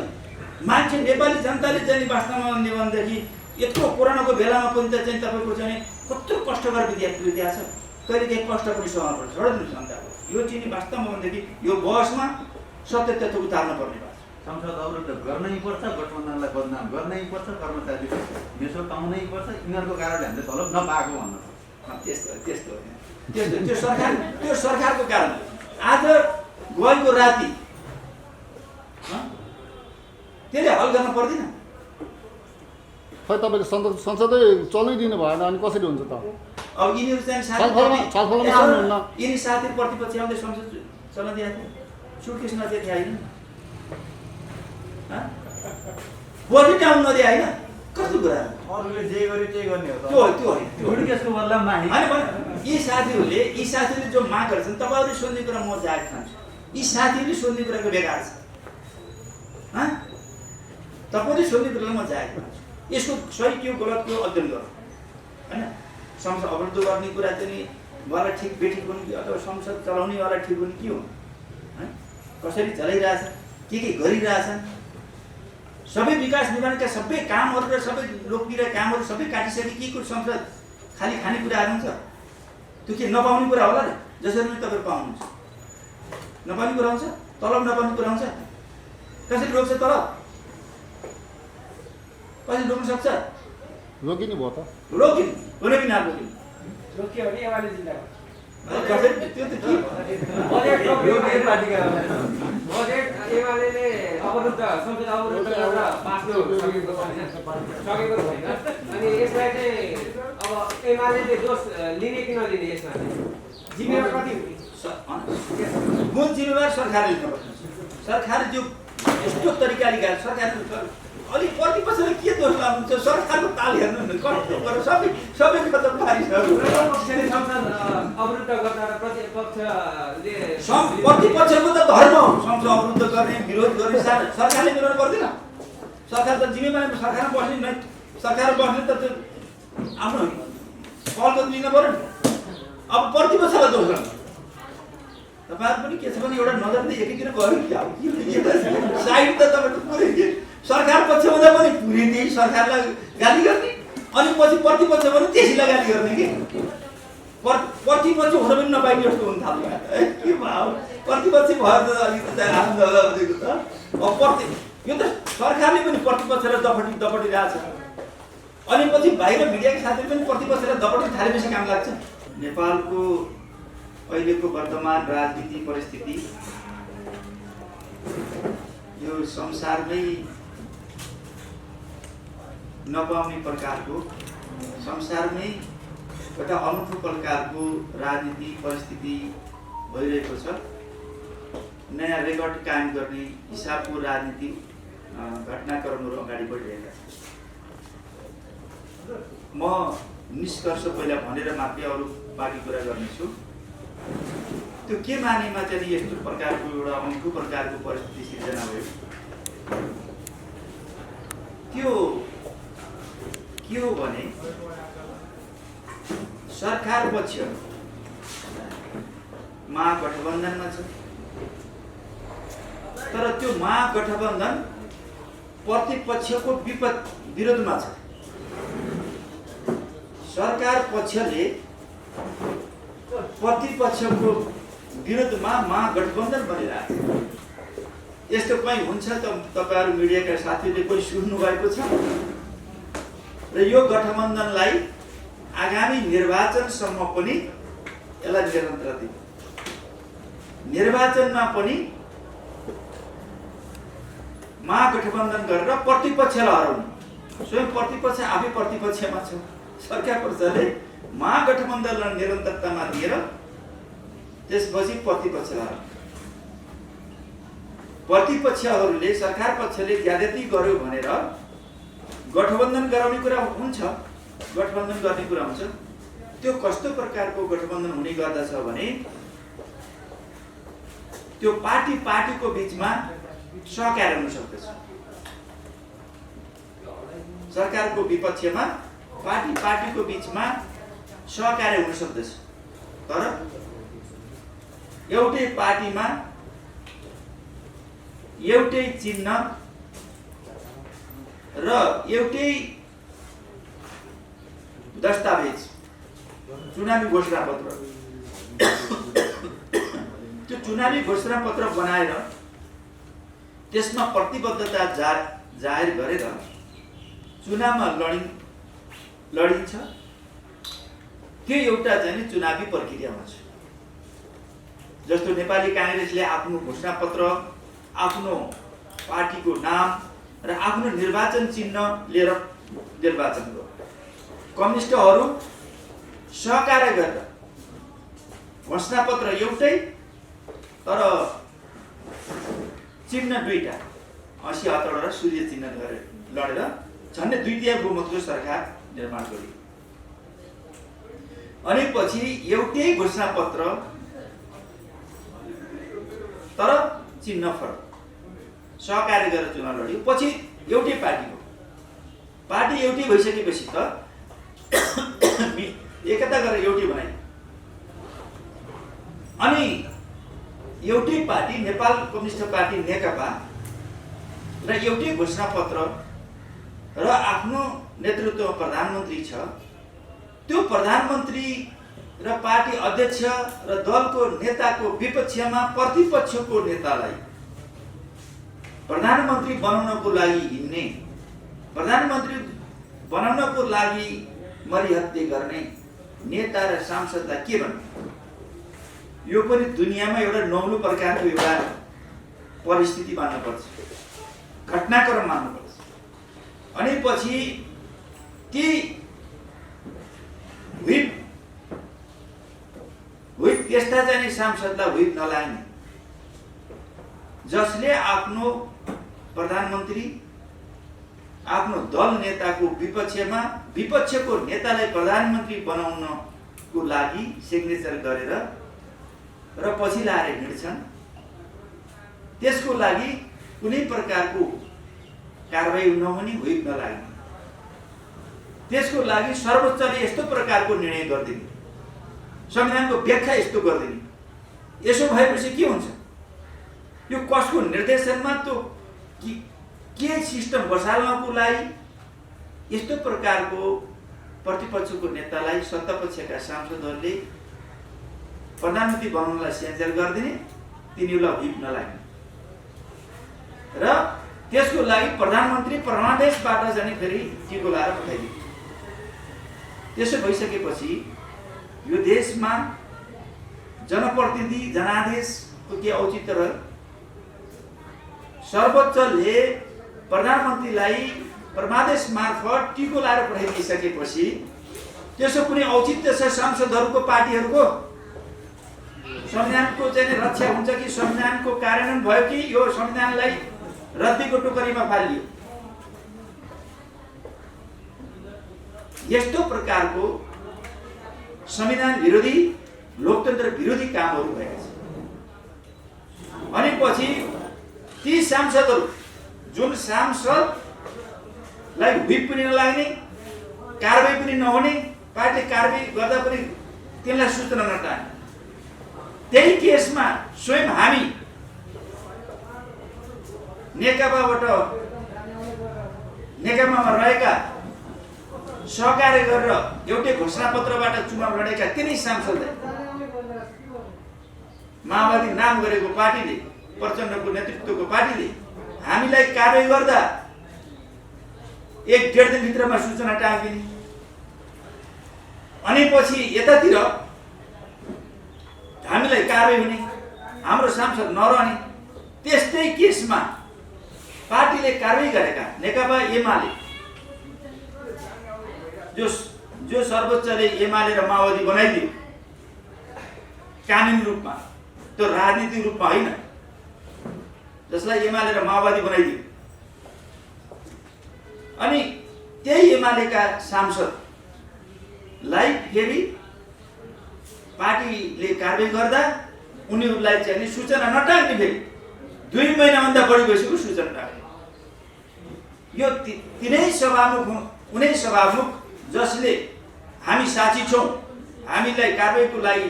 मान्छे नेपाली जनताले चाहिँ वास्तवमा भन्ने भनेदेखि यत्रो कोरोनाको बेलामा पनि त चाहिँ तपाईँको चाहिँ कत्रो कष्टकर विद्या छ कहिले केही कष्ट पनि सहनु पर्छ छोडिदिनुहोस् जनताको यो चाहिँ वास्तवमा भनेदेखि यो बहसमा सत्य तथ्य उतार्नु पर्ने भयो संसद अवरुद्ध गर्नै पर्छ गठबन्धनलाई बदनाम गर्नै पर्छ कर्मचारीले मेसो पाउनै पर्छ यिनीहरूको कारणले हामीले तलब नपाएको भन्नु त्यस्तो त्यो सरकारको कारण आज गएको राति त्यसले हल गर्न पर्दैन खै तपाईँले संसदै चल्नै दिनु भएन अनि कसरी हुन्छ त अब यिनीहरू चाहिँ यिनी साथीहरू प्रतिपक्ष आउँदै संसद चल्न दिएको सुटकेस नदिएको थियो होइन बजेट आउनु नदिए होइन कस्तो कुरा अरूले जे गर्यो त्यही गर्ने हो त्यो होइन सुटकेसको बदलामा यी साथीहरूले जो माग गर्छन् तपाईँहरूले सोध्ने कुरा म जाहेर खान्छु यी साथीहरूले सोध्ने कुराको बेकार छ तपाईँले सोध्ने कुरालाई म जाहेर खान्छु यसको सही के गलत के अध्ययन गरौँ होइन संसद अवरुद्ध गर्ने कुरा चाहिँ वाला ठिक बेठिक हुने कि अथवा संसद चलाउनेवाला ठिक हुने के हो कसरी चलाइरहेछ के गरिरहेछन् सबै विकास निर्माणका सबै कामहरू र सबै लोकप्रिय कामहरू सबै काटिसके के को संसद खाली खानेकुराहरू हुन्छ त्यो के नपाउने कुरा होला नि जसरी पनि तपाईँहरू पाउनुहुन्छ नपाउने कुरा हुन्छ तलब नपाउने कुरा हुन्छ कसरी रोक्छ तलब कसरी रोक्न सक्छ रोकिनु भयो त रोकिनु कुनै पनि नरोकिनु रोक्यो भने एमाले जिल्लामा त्यो त के बजेट एमाले अवरुद्ध संसद अवरुद्ध गरेर पास सकेको छैन अनि यसलाई चाहिँ अब एमाले दोष लिने कि नलिने यसमा जिम्मेवार कति मूल जिम्मेवार सरकारले लिनुपर्छ सरकारले जो यस्तो तरिकाले सरकार अलिक प्रतिपक्षले के दोष लानुहुन्छ? सरकारको ताल हेर्नु न, कस्तो गरेर सबै खतम पारिसक्यो। प्रतिपक्षले संसद अवरुद्ध गर्दा र प्रतिपक्षले प्रतिपक्षको त धर्म हो संसद अवरुद्ध गर्ने, विरोध गर्ने। सरकारले विरोध गर्दैन। सरकार त जिम्मेवारी सरकारमा बस्ने नै, सरकार बस्ने त त्यो आफ्नो पहल त लिनु पर्यो नि। अब प्रतिपक्षलाई दोष गर्नु तपाईँहरू पनि के छ भने एउटा नजरले एकीतिर गयो कि अब साइड त तपाईँको पुरै सरकार पक्ष हुँदा पनि पुरै त्यही सरकारलाई गाली गर्ने, अनि पछि प्रतिपक्ष पनि त्यसैलाई गाली गर्ने कि प्रतिपक्ष हुन पनि नपाइने जस्तो हुन थाल्यो। के भयो प्रतिपक्ष भयो त अलिकति आनन्द होला भनेको त। अब यो त सरकारले पनि प्रतिपक्षलाई दपटिरहेछ, अनि पछि बाहिर मिडियाका साथीले पनि प्रतिपक्षलाई दपट्न थालेपछि काम लाग्छ। नेपालको अहिलेको वर्तमान राजनीतिक परिस्थिति यो संसारमै नपाउने प्रकारको, संसारमै एउटा अनौठो प्रकारको राजनीतिक परिस्थिति भइरहेको छ। नयाँ रेकर्ड कायम गर्ने हिसाबको राजनीतिक घटनाक्रमहरू अगाडि बढिरहेका छन्। म निष्कर्ष पहिला भनेर मात्रै अरू बाँकी कुरा गर्नेछु। त्यो के मानेमा चाहिँ यस्तो प्रकारको एउटा अनौठो प्रकारको परिस्थिति सिर्जना भयो, त्यो के हो भने सरकार पक्ष महागठबन्धनमा छ, तर त्यो महागठबन्धन प्रतिपक्षको विरोधमा छ। सरकार पक्षले प्रतिपक्षको विरुद्धमा महागठबन्धन बनिरहेको छ। यस्तो कहीँ हुन्छ त तपाईँहरू मिडियाका साथीहरूले कोही सुन्नु भएको छ? र यो गठबन्धनलाई आगामी निर्वाचनसम्म पनि यसलाई निरन्तरता दिनु, निर्वाचनमा पनि महागठबन्धन गरेर प्रतिपक्षलाई हराउनु। स्वयं प्रतिपक्ष आफै प्रतिपक्षमा छ। सरकार पक्षले महागठबन्धनलाई निरन्तरतामा दिएर त्यसपछि प्रतिपक्षलाई हराउनु। प्रतिपक्षहरूले सरकार पक्षले ज्यादती गर्यो भनेर गठबन्धन गराउने कुरा हुन्छ, गठबन्धन गर्ने कुरा हुन्छ। त्यो कस्तो प्रकारको गठबन्धन हुने गर्दछ भने त्यो पार्टीको बिचमा सहकार्य हुन सक्दछ। सरकारको विपक्षमा पार्टीको बिचमा सहकार्य हुन सक्दछ, तर एउटै पार्टीमा एउटै चिन्ह र एउटै दस्तावेज, चुनावी घोषणापत्र, त्यो चुनावी घोषणापत्र बनाएर त्यसमा प्रतिबद्धता जाहेर गरेर चुनावमा लडिन्छ। त्यो एउटा चाहिँ चुनावी प्रक्रियामा छ। जस्तो नेपाली कांग्रेसले आफ्नो घोषणापत्र, आफ्नो पार्टीको नाम र आफ्नो निर्वाचन चिन्ह लिएर निर्वाचन गर्यो। कम्युनिस्टहरू सहकार्य गरेर घोषणापत्र एउटै तर चिन्ह दुईटा, 80 हतवटा र सूर्य चिन्ह गरेर लडेर झन्डै 2/3 बहुमतको सरकार निर्माण गरियो। अनि पछि एउटै घोषणापत्र तर चिन्ह फरक, सहकार्य गरेर चुनाव लड्यो। पछि एउटै पार्टी एउटै भइसकेपछि त एकता गरेर एउटै बनायो। अनि एउटै पार्टी नेपाल कम्युनिस्ट पार्टी नेकपा र एउटै घोषणापत्र र आफ्नो नेतृत्वमा प्रधानमन्त्री छ। त्यो प्रधानमन्त्री र पार्टी अध्यक्ष र दलको नेताको विपक्षमा प्रतिपक्षको नेतालाई प्रधानमन्त्री बनाउनको लागि हिँड्ने, प्रधानमन्त्री बनाउनको लागि मरिहत्ते गर्ने नेता र सांसदलाई के भन्ने? यो पनि दुनियाँमा एउटा नौलो प्रकारको एउटा परिस्थिति मान्नुपर्छ, घटनाक्रम मान्नुपर्छ। अनि पछि ती व्हिप त्यस्ता चाहिँ सांसदलाई व्हिप नलाग्ने, जसले आफ्नो प्रधानमन्त्री आफ्नो दल नेताको विपक्षको नेतालाई प्रधानमन्त्री बनाउनको लागि सिग्नेचर गरेर र पछि लाएर हिँड्छन्। त्यसको लागि कुनै प्रकारको कारबाही नहुने, हुइप नलाग्ने, त्यसको लागि सर्वोच्चले यस्तो प्रकारको निर्णय गरिदिने, संविधानको व्याख्या यस्तो गरिदिने। यसो भएपछि के हुन्छ? यो कसको निर्देशनमा त्यो के सिस्टम बसाल्नको लागि यस्तो प्रकारको प्रतिपक्षको नेतालाई सत्तापक्षका सांसदहरूले प्रधानमन्त्री बनाउनलाई सेन्सर गरिदिने, तिनीहरूलाई हिप नलाग्ने र त्यसको लागि प्रधानमन्त्री परमादेशबाट जाने फेरि टिको लाएर पठाइदिने। त्यसो भइसकेपछि यो देशमा जनप्रतिनिधि जनादेशको के औचित्य रह्यो? सर्वोच्चले प्रधानमन्त्रीलाई परमादेश मार्फत टिको लाएर पठाइदिइसकेपछि त्यसो कुनै औचित्य छ सांसदहरूको, पार्टीहरूको? संविधानको चाहिँ रक्षा हुन्छ कि संविधानको कार्यान्वयन भयो कि यो संविधानलाई रद्दीको टोकरीमा फालियो? यस्तो प्रकारको संविधान विरोधी, लोकतन्त्र विरोधी कामहरू भएका छन्। अनि पछि ती सांसदहरू, जुन सांसदलाई व्हिप पनि नलाग्ने, कारबाही पनि नहुने, पार्टीले कारबाही गर्दा पनि तिनलाई सूचना नटार्ने, त्यही केसमा स्वयं हामी नेकपामा रहेका सहकार्य गरेर एउटै घोषणापत्रबाट चुनाव लडेका तिनै सांसदलाई माओवादी नाम गरेको पार्टीले, प्रचण्डको नेतृत्वको पार्टीले हामीलाई कारबाही गर्दा 1-1.5 दिनभित्रमा सूचना टाँगिदिने। अनि पछि यतातिर हामीलाई कारबाही हुने, हाम्रो सांसद नरहने। त्यस्तै केसमा पार्टीले कारबाही गरेका नेकपा एमाले, जो सर्वोच्चले एमाले र माओवादी बनाइदियो कानुनी रूपमा, त्यो राजनीतिक रूपमा होइन, जसलाई एमाले र माओवादी बनाइदियो। अनि त्यही एमालेका सांसदलाई फेरि पार्टीले कारबाही गर्दा उनीहरूलाई चाहिँ सूचना नटाग्ने, फेरि 2 महिनाभन्दा बढी भइसक्यो सूचना टाग्ने। यो तिनै सभामुख, कुनै सभामुख जसले हामी साक्षी छौँ, हामीलाई कारबाहीको लागि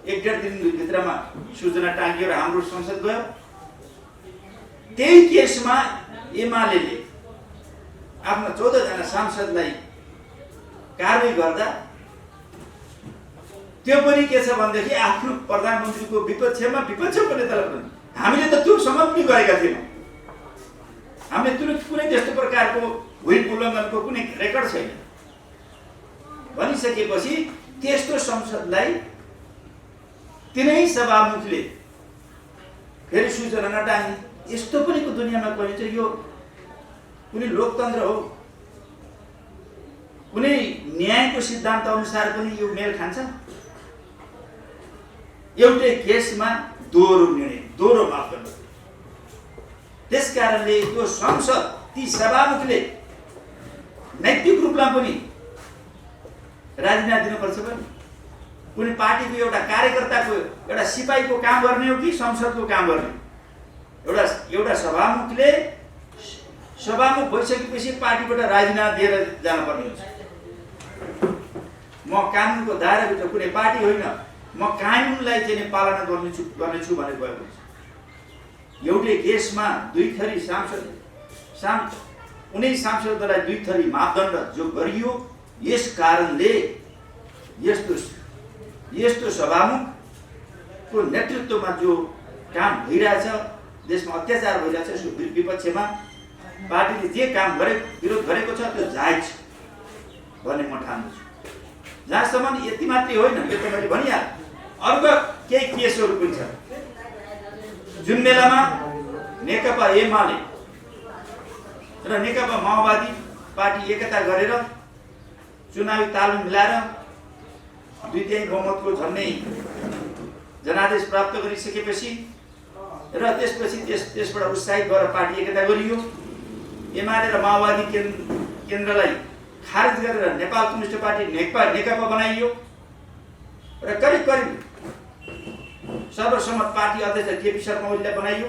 1-1.5 दिनभित्रमा सूचना टाँगियो र हाम्रो संसद गयो। त्यही केसमा एमालेले आफ्ना 14 जना सांसदलाई कारबाही गर्दा त्यो पनि के छ भनेदेखि आफ्नो प्रधानमन्त्रीको विपक्षको नेतालाई पनि हामीले त त्यो सम्म पनि गरेका थिएनौँ। हामीले कुनै त्यस्तो प्रकारको व्हिप उल्लङ्घनको कुनै रेकर्ड छैन भनिसकेपछि त्यस्तो संसदलाई तिनै सभामुखले फेरि सूचना नटाग्ने, यस्तो पनि को दुनियाँमा कहिन्छ? यो कुनै लोकतन्त्र हो? कुनै न्यायको सिद्धान्त अनुसार पनि यो मेल खान्छ? एउटै केसमा दोहोरो निर्णय, दोहोरो मापदण्ड। त्यसकारणले त्यो संसद, ती सभामुखले नैतिक रूपमा पनि राजीनामा दिनुपर्छ। पनि कुनै पार्टीको एउटा कार्यकर्ताको, एउटा सिपाहीको काम गर्ने हो कि संसदको काम गर्ने? एउटा सभामुखले सभामुख भइसकेपछि पार्टीबाट राजीनामा दिएर जानुपर्ने हुन्छ। म कानुनको दायराभित्र कुनै पार्टी होइन, म कानुनलाई चाहिँ पालना गर्नेछु भनेर गएको हुन्छ। एउटै केसमा 2 थरी कुनै सांसदलाई 2 थरी मापदण्ड जो गरियो, यस कारणले यस्तो सभामुखको नेतृत्वमा जो काम भइरहेछ, देशमा अत्याचार भइरहेछ, यसको विपक्षमा पार्टीले जे काम विरोध गरेको छ त्यो जायज भन्ने म ठान्छु। जहाँसम्म यति मात्रै होइन, यो त मैले भनिहालेँ, अरूका केही केसहरू पनि छ जुन बेलामा नेकपा एमाले र नेकपा माओवादी पार्टी एकता गरेर चुनावी तालमेल मिलाएर 2/3 बहुमतको झन्डै जनादेश प्राप्त गरिसकेपछि र त्यसपछि त्यसबाट उत्साहित भएर पार्टी एकता गरियो। एमाले र माओवादी केन्द्रलाई खारेज गरेर नेपाल कम्युनिस्ट पार्टी नेकपा बनाइयो र करिब करिब सर्वसम्मत पार्टी अध्यक्ष केपी शर्मा ओलीलाई बनाइयो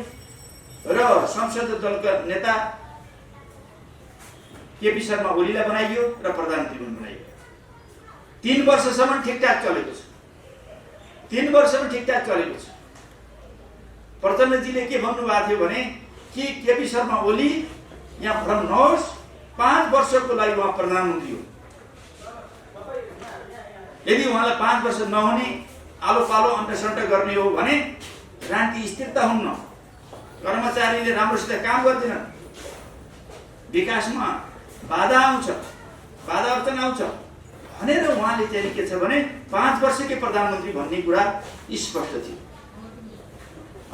र संसदीय दलका नेता केपी शर्मा ओलीलाई बनाइयो र प्रधानमन्त्री पनि बनाइयो। 3 वर्षसम्म ठिकठाक चलेको छ। 3 वर्षसम्म ठिकठाक चलेको छ। प्रचण्डजीले के भन्नुभएको थियो भने कि केपी शर्मा ओली यहाँ भ्रम नहोस्, 5 वर्षको लागि उहाँ प्रधानमन्त्री हो। यदि उहाँलाई 5 वर्ष नहुने आलो पालो अन्टसन्ट गर्ने हो भने राजनीति स्थिरता हुन्न, कर्मचारीले राम्रोसित काम गर्दैनन्, विकासमा बाधा आउँछ, बाधा अर्चन आउँछ भनेर उहाँले चाहिँ के छ भने 5 वर्षकै प्रधानमन्त्री भन्ने कुरा स्पष्ट थियो।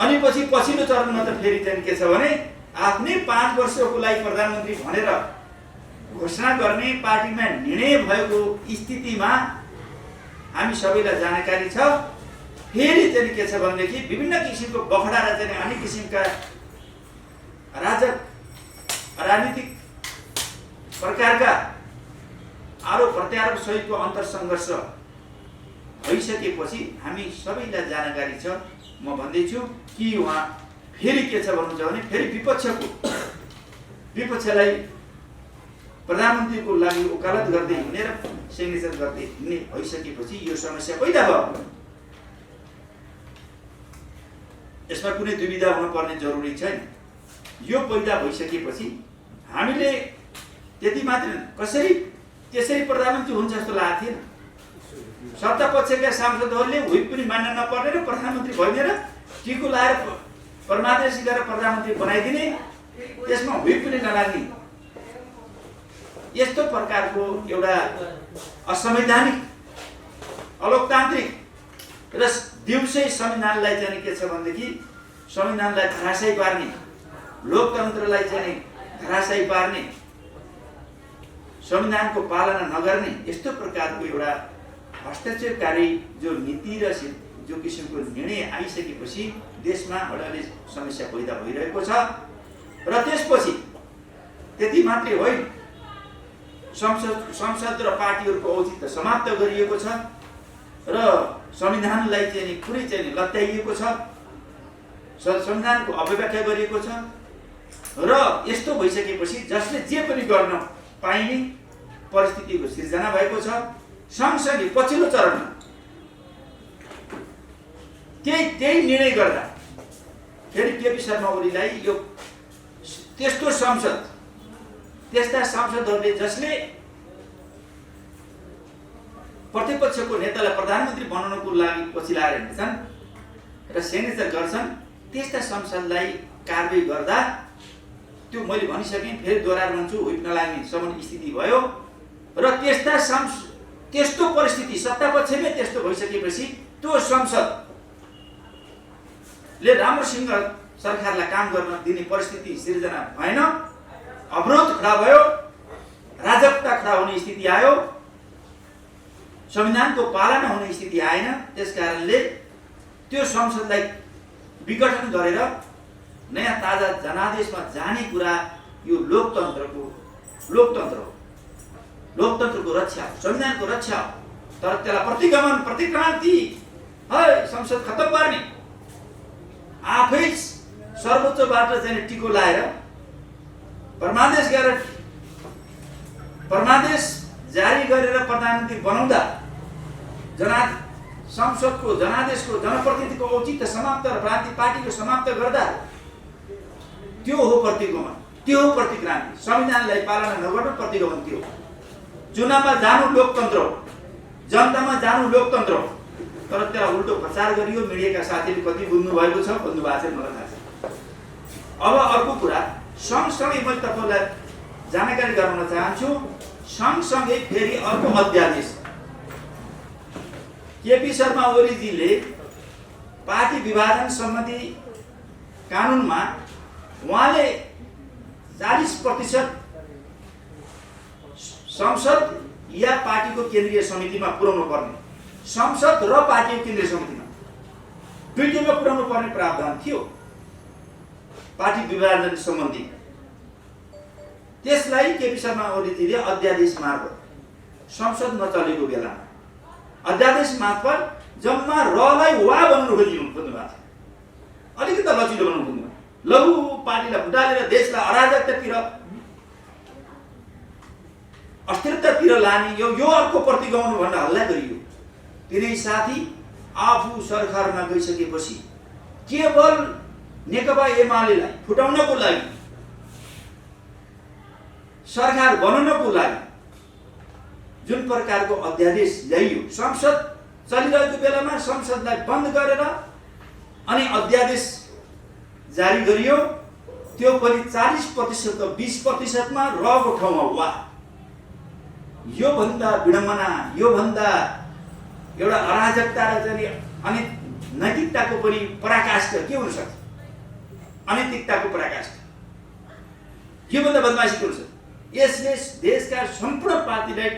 अनि पछिल्लो चरणमा त फेरि चाहिँ के छ भने आफ्नै 5 वर्षको लागि प्रधानमन्त्री भनेर घोषणा गर्ने पार्टीमा निर्णय भएको स्थितिमा हामी सबैलाई जानकारी छ। फेरि चाहिँ के छ भनेदेखि विभिन्न किसिमको बखडा र चाहिँ अनेक किसिमका राजनीतिक प्रकारका आरोप प्रत्यारोप सहितको अन्तर्सङ्घर्ष भइसकेपछि हामी सबैलाई जानकारी छ। म भन्दैछु कि उहाँ फेरि के छ भन्नुहुन्छ भने फेरि विपक्षलाई प्रधानमन्त्रीको लागि वकालत गर्दै हिँड्ने र सिग्नेचर गर्दै हिँड्ने भइसकेपछि यो समस्या पैदा भयो। यसमा कुनै दुविधा हुन पर्ने जरुरी छैन। यो पैदा भइसकेपछि हामीले त्यति मात्र कसरी त्यसरी प्रधानमन्त्री हुन्छ जस्तो लागेको थिएन। सत्ता पक्षका सांसदहरूले व्हिप पनि मान्न नपर्ने र प्रधानमन्त्री भइने र टिको लाएर परमादेश गरेर प्रधानमन्त्री बनाइदिने, त्यसमा व्हिप पनि नलाग्ने, यस्तो प्रकारको एउटा असंवैधानिक अलोकतान्त्रिक र दिउँसै संविधानलाई चाहिँ के छ भनेदेखि संविधानलाई धराशायी पार्ने, लोकतन्त्रलाई चाहिँ धराशायी पार्ने, संविधानको पालना नगर्ने यस्तो प्रकारको एउटा हस्तक्षेपकारी जो नीति र जो किसिमको निर्णय आइसकेपछि देशमा हडले समस्या पैदा भइरहेको छ। र त्यसपछि त्यति मात्रै होइन, संसद र पार्टीहरूको औचित्य समाप्त गरिएको छ र संविधानलाई चाहिँ पुरै चाहिँ लत्याइएको छ, संविधानको अपव्याख्या गरिएको छ र यस्तो भइसकेपछि जसले जे पनि गर्न पाइने परिस्थितिको सिर्जना भएको छ। सँगसँगै पछिल्लो चरणमा त्यही निर्णय गर्दा फेरि केपी शर्मा ओलीलाई यो त्यस्ता सांसदहरूले जसले प्रतिपक्षको नेतालाई प्रधानमन्त्री बनाउनको लागि पछि लाएर हिँड्छन् र सिग्नेचर गर्छन्, त्यस्ता संसदलाई कारबाही गर्दा त्यो मैले भनिसकेँ, फेरि दोहोऱ्याएर भन्छु, व्हिप नलाग्ने सम्म स्थिति भयो। र त्यस्तो परिस्थिति सत्तापक्षमै त्यस्तो भइसकेपछि त्यो संसदले राम्रोसँग सरकारलाई काम गर्न दिने परिस्थिति सिर्जना भएन, अवरोध खडा भयो, राजकता खडा हुने स्थिति आयो, संविधानको पालना हुने स्थिति आएन। त्यसकारणले त्यो संसदलाई विघटन गरेर नयाँ ताजा जनादेशमा जाने कुरा यो लोकतन्त्रको रक्षा, संविधानको रक्षा हो। तर त्यसलाई प्रतिक्रान्ति संसद खत्तम पार्ने, आफै सर्वोच्चबाट चाहिँ टिको लाएर परमादेश जारी गरेर प्रधानमन्त्री बनाउँदा संसदको जनादेशको जनप्रतिनिधिको औचित्य समाप्त र पार्टीको समाप्त गर्दा त्यो हो प्रतिगमन, त्यो हो प्रतिक्रान्ति। संविधानलाई पालना नगर्नु प्रतिगमन त्यो। चुनावमा जानु लोकतन्त्र हो, जनतामा जानु लोकतन्त्र हो, तर त्यसलाई उल्टो प्रचार गरियो। मिडियाका साथीले कति बुझ्नु भएको छ, भन्नु भएको छ, मलाई थाहा छ। अब अर्को कुरा, सँगसँगै मैले तपाईँलाई जानकारी गराउन चाहन्छु, सँगसँगै फेरि अर्को अध्यादेश केपी शर्मा ओलीजीले पार्टी विभाजन सम्बन्धी कानुनमा उहाँले 40% संसद या पार्टीको केन्द्रीय समितिमा पुर्याउनु पर्ने, संसद र पार्टीको केन्द्रीय समितिमा दुईटैमा पुर्याउनु पर्ने प्रावधान थियो पार्टी विभाजन सम्बन्धी। त्यसलाई केपी शर्मा ओलीजीले अध्यादेश मार्फत संसद नचलेको बेलामा अध्यादेश मार्फत जम्मा रलाई वा बनाउनु खोजिनु भएको थियो। अलिकति लचिलो बनाउनु खोज्नु लघु पार्टीलाई फुटालेर देशलाई अराजकतातिर अस्थिरतातिर लाने यो अर्को प्रतिगाउनु भनेर हल्ला गरियो। तिनै साथी आफू सरकारमा गइसकेपछि केवल नेकपा एमालेलाई फुटाउनको लागि सरकार बनाउनको लागि जुन प्रकारको अध्यादेश ल्याइयो, संसद चलिरहेको बेलामा संसदलाई बन्द गरेर अनि अध्यादेश जारी गरियो, त्यो पनि 40% र 20%मा रको ठाउँमा वा। यो भन्दा विडम्बना, यो भन्दा एउटा अराजकता र चाहिँ अनि नैतिकताको पनि पराकाष्ठा के हुन सक्छ? अनैतिकताको पराकाष्ठा यो भन्दा बदमाशी के हुन्छ? यसले देशका सम्पूर्ण पार्टीलाई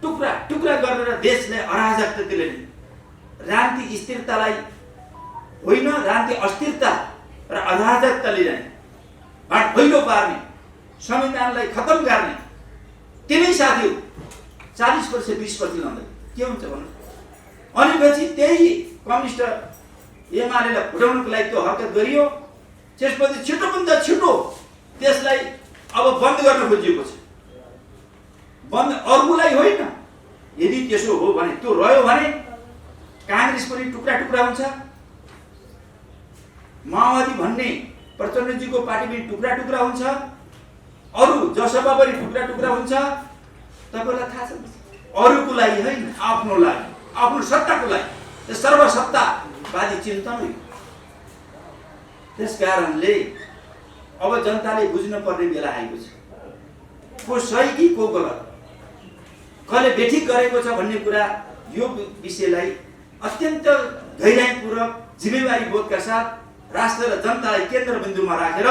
टुक्रा टुक्रा गरेर देशलाई अराजकतातिर राजनीतिक स्थिरतालाई होइन, राजनीतिक अस्थिरता र अराजकताले जाने भाट भैलो पार्ने, संविधानलाई खत्म गर्ने तिनै साथीहरू 40% 20% लाउँदै के हुन्छ भन्नु? अनि पछि त्यही कम्युनिस्ट एमालेलाई फुटाउनको लागि त्यो हरकत गरियो। त्यसपछि छिटोभन्दा छिटो त्यसलाई अब बन्द गर्न खोजिएको छ। बन्द अरूलाई होइन। यदि त्यसो हो भने त्यो रह्यो भने कांग्रेस पनि टुक्रा टुक्रा हुन्छ, माओवादी भन्ने प्रचण्डजीको पार्टी पनि टुक्रा टुक्रा हुन्छ, अरू जसपा पनि टुक्रा टुक्रा हुन्छ। तपाईलाई थाहा छ, अरूको लागि होइन, आफ्नो लागि, आफ्नो सत्ताको लागि सर्वसत्तावादी चिन्तन हो। त्यसकारणले अब जनताले बुझ्न पर्ने बेला आएको छ, को सही कि को गलत, कसले बेठिक गरेको छ भन्ने कुरा। यो विषयलाई अत्यन्त गहिराईपूर्वक जिम्मेवारी बोधका साथ राष्ट्र र जनतालाई केन्द्रबिन्दुमा राखेर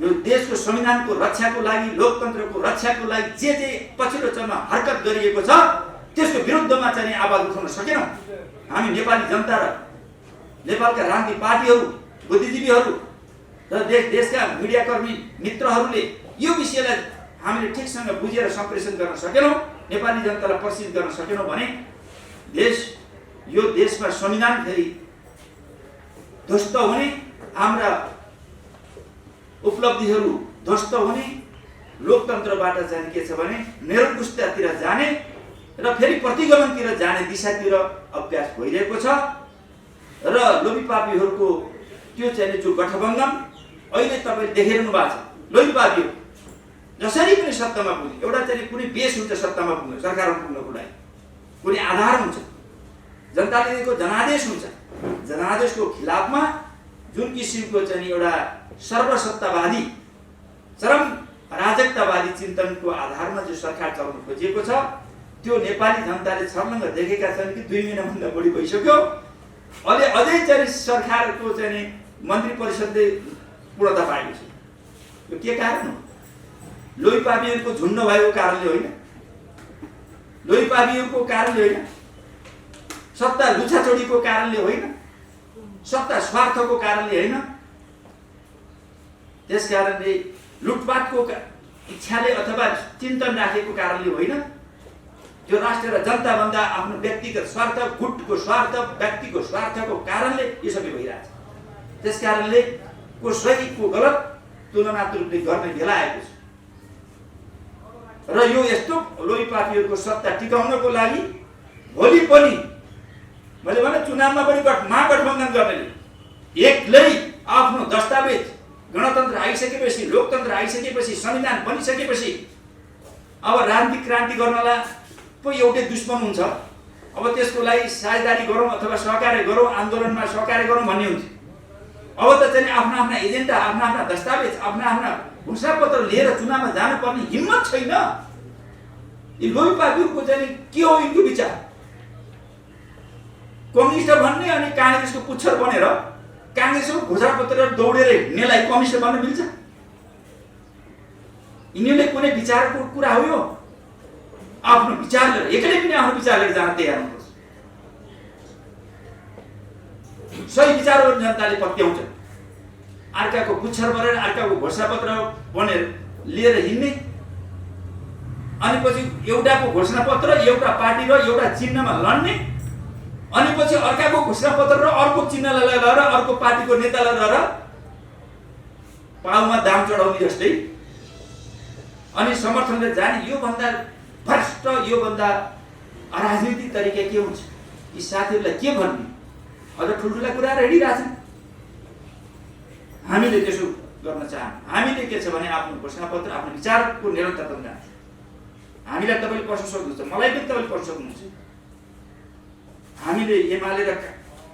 यो देशको संविधानको रक्षाको लागि, लोकतन्त्रको रक्षाको लागि जे पछिल्लो चरणमा हरकत गरिएको छ त्यसको विरुद्धमा चाहिँ आवाज उठाउन सकेनौँ। हामी नेपाली जनता र नेपालका राजनीतिक पार्टीहरू, बुद्धिजीवीहरू र देशका मिडियाकर्मी मित्रहरूले यो विषयलाई हामीले ठिकसँग बुझेर सम्प्रेषण गर्न सकेनौँ, नेपाली जनतालाई प्रशिक्षित गर्न सकेनौँ भने यो देशमा संविधान फेरि ध्वस्त हुने, हाम्रा उपलब्धिहरू ध्वस्त हुने, लोकतन्त्रबाट चाहिँ के छ भने निरङ्कुशतातिर जाने र फेरि प्रतिगमनतिर जाने दिशातिर अभ्यास भइरहेको छ। र लोभीपापीहरूको त्यो चाहिँ जो गठबन्धन अहिले तपाईँले देखिरहनु भएको छ, लोभीपापीहरू जसरी पनि सत्तामा पुग्ने एउटा चाहिँ कुनै बेस हुन्छ, सत्तामा पुग्ने, सरकारमा पुग्नको लागि कुनै आधार हुन्छ, जनताले दिएको जनादेश हुन्छ। जनादेशको खिलाफमा जुन किसिमको चाहिँ एउटा सर्वसत्तावादी, चरम अराजकतावादी चिन्तनको आधारमा जो सरकार चलाउन खोजिएको छ त्यो नेपाली जनताले छर्लङ्ग देखेका छन् कि 2 महिनाभन्दा बढी भइसक्यो। अझै चाहिँ सरकारको चाहिँ मन्त्री परिषदले पूर्णता पाएको छ। यो के कारण हो? लोभीपापीहरूको झुन्ड भएको कारणले होइन, लोभीपापीहरूको कारणले होइन, सत्ता लुछाचोडीको कारणले होइन, सत्ता स्वार्थको कारणले होइन। त्यसकारणले लुटपाटको इच्छाले अथवा चिन्तन राखेको कारणले होइन। जो राष्ट्र र जनताभन्दा आफ्नो व्यक्तिगत स्वार्थ, गुटको स्वार्थ, व्यक्तिको स्वार्थको कारणले यो सबै भइरहेछ। त्यसकारणले को सही को गलत तुलनात्मक रूपले गर्ने बेला आएको छ। र यो यस्तो लोभीपापीहरूको सत्ता टिकाउनको लागि भोलि पनि मैले भने चुनावमा पनि महागठबन्धन गर्नेले एक्लै आफ्नो दस्तावेज गणतन्त्र आइसकेपछि, लोकतन्त्र आइसकेपछि, संविधान बनिसकेपछि अब राजनीतिक क्रान्ति गर्नलाई पो एउटै दुश्मन हुन्छ। अब त्यसको लागि साझेदारी गरौँ अथवा सहकार्य गरौँ, आन्दोलनमा सहकार्य गरौँ भन्ने हुन्छ। अब त चाहिँ आफ्ना एजेन्डा, आफ्ना दस्तावेज, आफ्ना घोषणापत्र लिएर चुनावमा जानुपर्ने हिम्मत छैन। यी लोभीपापीहरूको चाहिँ के हो यिनको विचार? कम्युनिस्ट भन्ने अनि कांग्रेसको पुच्छर बनेर कांग्रेसको घोषणापत्र दौडेर हिँड्नेलाई कम्युनिस्ट बन्न मिल्छ? यिनीहरूले कुनै विचारको कुरा हो यो? आफ्नो विचार लिएर एक्लै पनि आफ्नो विचार लिएर जान तयार हुनुपर्छ। सही विचारहरू जनताले पत्याउँछ। अर्काको पुच्छर बनेर, अर्काको घोषणापत्र बनेर लिएर हिँड्ने, अनि पछि एउटाको घोषणापत्र एउटा पार्टी र एउटा चिन्हमा लड्ने, अनि पछि अर्काको घोषणापत्र र अर्को चिन्हलाई लगाएर अर्को पार्टीको नेतालाई लगाएर पाउमा दाम चढाउने जस्तै अनि समर्थनले जाने। योभन्दा भ्रष्ट, योभन्दा अराजनीतिक तरिका के हुन्छ? यी साथीहरूलाई के भन्ने? अझ ठुल्ठुला कुराहरू हिँडिरहेछन्। हामीले त्यसो गर्न चाहन्न। हामीले के छ भने आफ्नो घोषणापत्र, आफ्नो विचारको निरन्तरता चाहन्छौँ। हामीलाई तपाईँले पर्छ सक्नुहुन्छ, मलाई पनि तपाईँले पर्छ सक्नुहुन्छ। हामीले एमाले र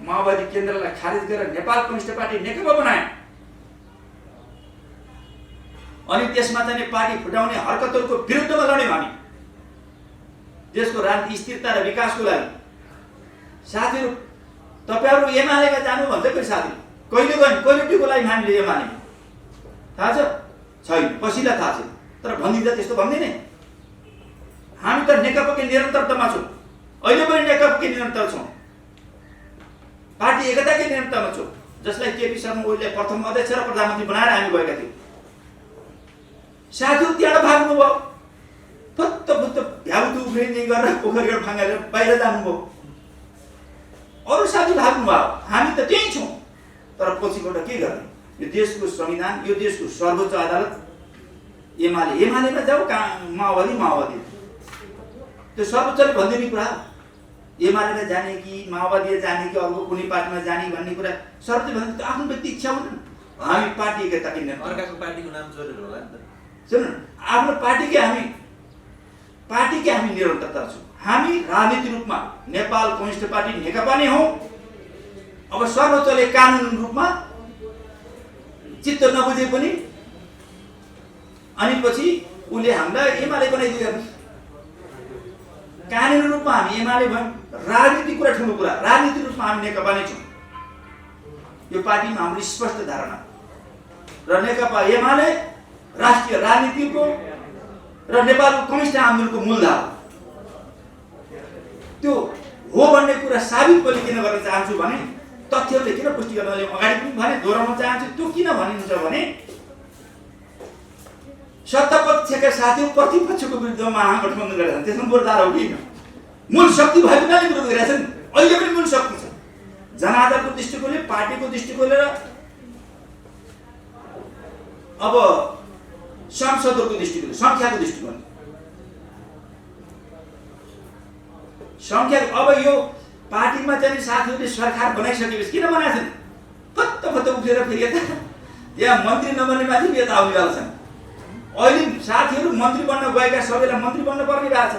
माओवादी केन्द्रलाई खारेज गरेर नेपाल कम्युनिस्ट पार्टी नेकपा बनायौँ, अनि त्यसमा चाहिँ पार्टी फुटाउने हरकतहरूको विरुद्धमा लड्यौँ हामी, देशको राजनीतिक स्थिरता र विकासको लागि। साथीहरू, तपाईँहरू एमालेमा जानु भन्छ कोही साथी, कहिले गयो, कहिले टिको लागि हामीले एमाले थाहा छ? छैन, कसैलाई थाहा छैन। तर भनिदिँदा त्यस्तो भन्दैन। हामी त नेकपाकै निरन्तरतामा छौँ, अहिले पनि नेकपाकै निरन्तर छौँ, पार्टी एकताकै निरन्तरमा छौँ, जसलाई केपी शर्मा ओलीले प्रथम अध्यक्ष र प्रधानमन्त्री बनाएर हामी गएका थियौँ। साथीहरू त्यहाँबाट भाग्नुभयो, फुत्त भ्याउतु उफ्रिने गरेर पोखरीबाट फाँगेर बाहिर जानुभयो। अरू साथी भाग्नुभयो, हामी त त्यहीँ छौँ। तर पछिबाट के गर्ने? यो देशको संविधान, यो देशको सर्वोच्च अदालत एमालेमा जाऊ, माओवादी त्यो सर्वोच्चले भनिदिने कुरा। एमालेमा जाने कि माओवादी जाने कि अर्को कुनै पार्टीमा जाने भन्ने कुरा सर्वोच्च भन्ने त आफ्नो व्यक्ति इच्छा हुँदैन। हामी पार्टी एकता किन अर्काको पार्टीको नाम जोडेर होला नि त। सुन, आफ्नो पार्टीकै हामी निरन्तरता छौँ। हामी राजनीतिक रूपमा नेपाल कम्युनिस्ट पार्टी नेकपा नै हौँ। अब सर्वोच्चले कानुनी रूपमा चित्त नबुझे पनि अनि पछि उसले हामीलाई एमाले बनाइदियो। कानुनी रूपमा हामी एमाले भयौँ, राजनीतिक कुरा ठुलो कुरा, राजनीतिक रूपमा हामी नेकपा नै छौँ। यो पार्टीमा हाम्रो स्पष्ट धारणा र नेकपा एमाले राष्ट्रिय राजनीतिको र नेपालको कम्युनिस्ट आन्दोलनको मूलधारा त्यो हो भन्ने कुरा साबित मैले किन गर्न चाहन्छु भने तथ्यहरूले किन पुष्टि गर्न अगाडि पनि भने दोहोऱ्याउन चाहन्छु। त्यो किन भनिन्छ भने सत्तापक्षका साथीहरू प्रतिपक्षको विरुद्धमा महागठबन्धन गरेका छन्, त्यसमा बोर्दार हो कि मूल शक्ति भएको बेला विरोध गरेका छन्। अहिले पनि मूल शक्ति छ। जनाधारको दृष्टिकोणले, पार्टीको दृष्टिकोणले र अब सांसदहरूको दृष्टिकोणले, सङ्ख्याको दृष्टिकोण, अब यो पार्टीमा चाहिँ साथीहरूले सरकार बनाइसकेपछि किन बनाएको छन्? फत्त उठेर फेरि यता त्यहाँ मन्त्री नबन्ने माथि यता आउनेवाला छन्। अहिले साथीहरू मन्त्री बन्न गएका सबैलाई मन्त्री बन्न पर्ने भएको छ।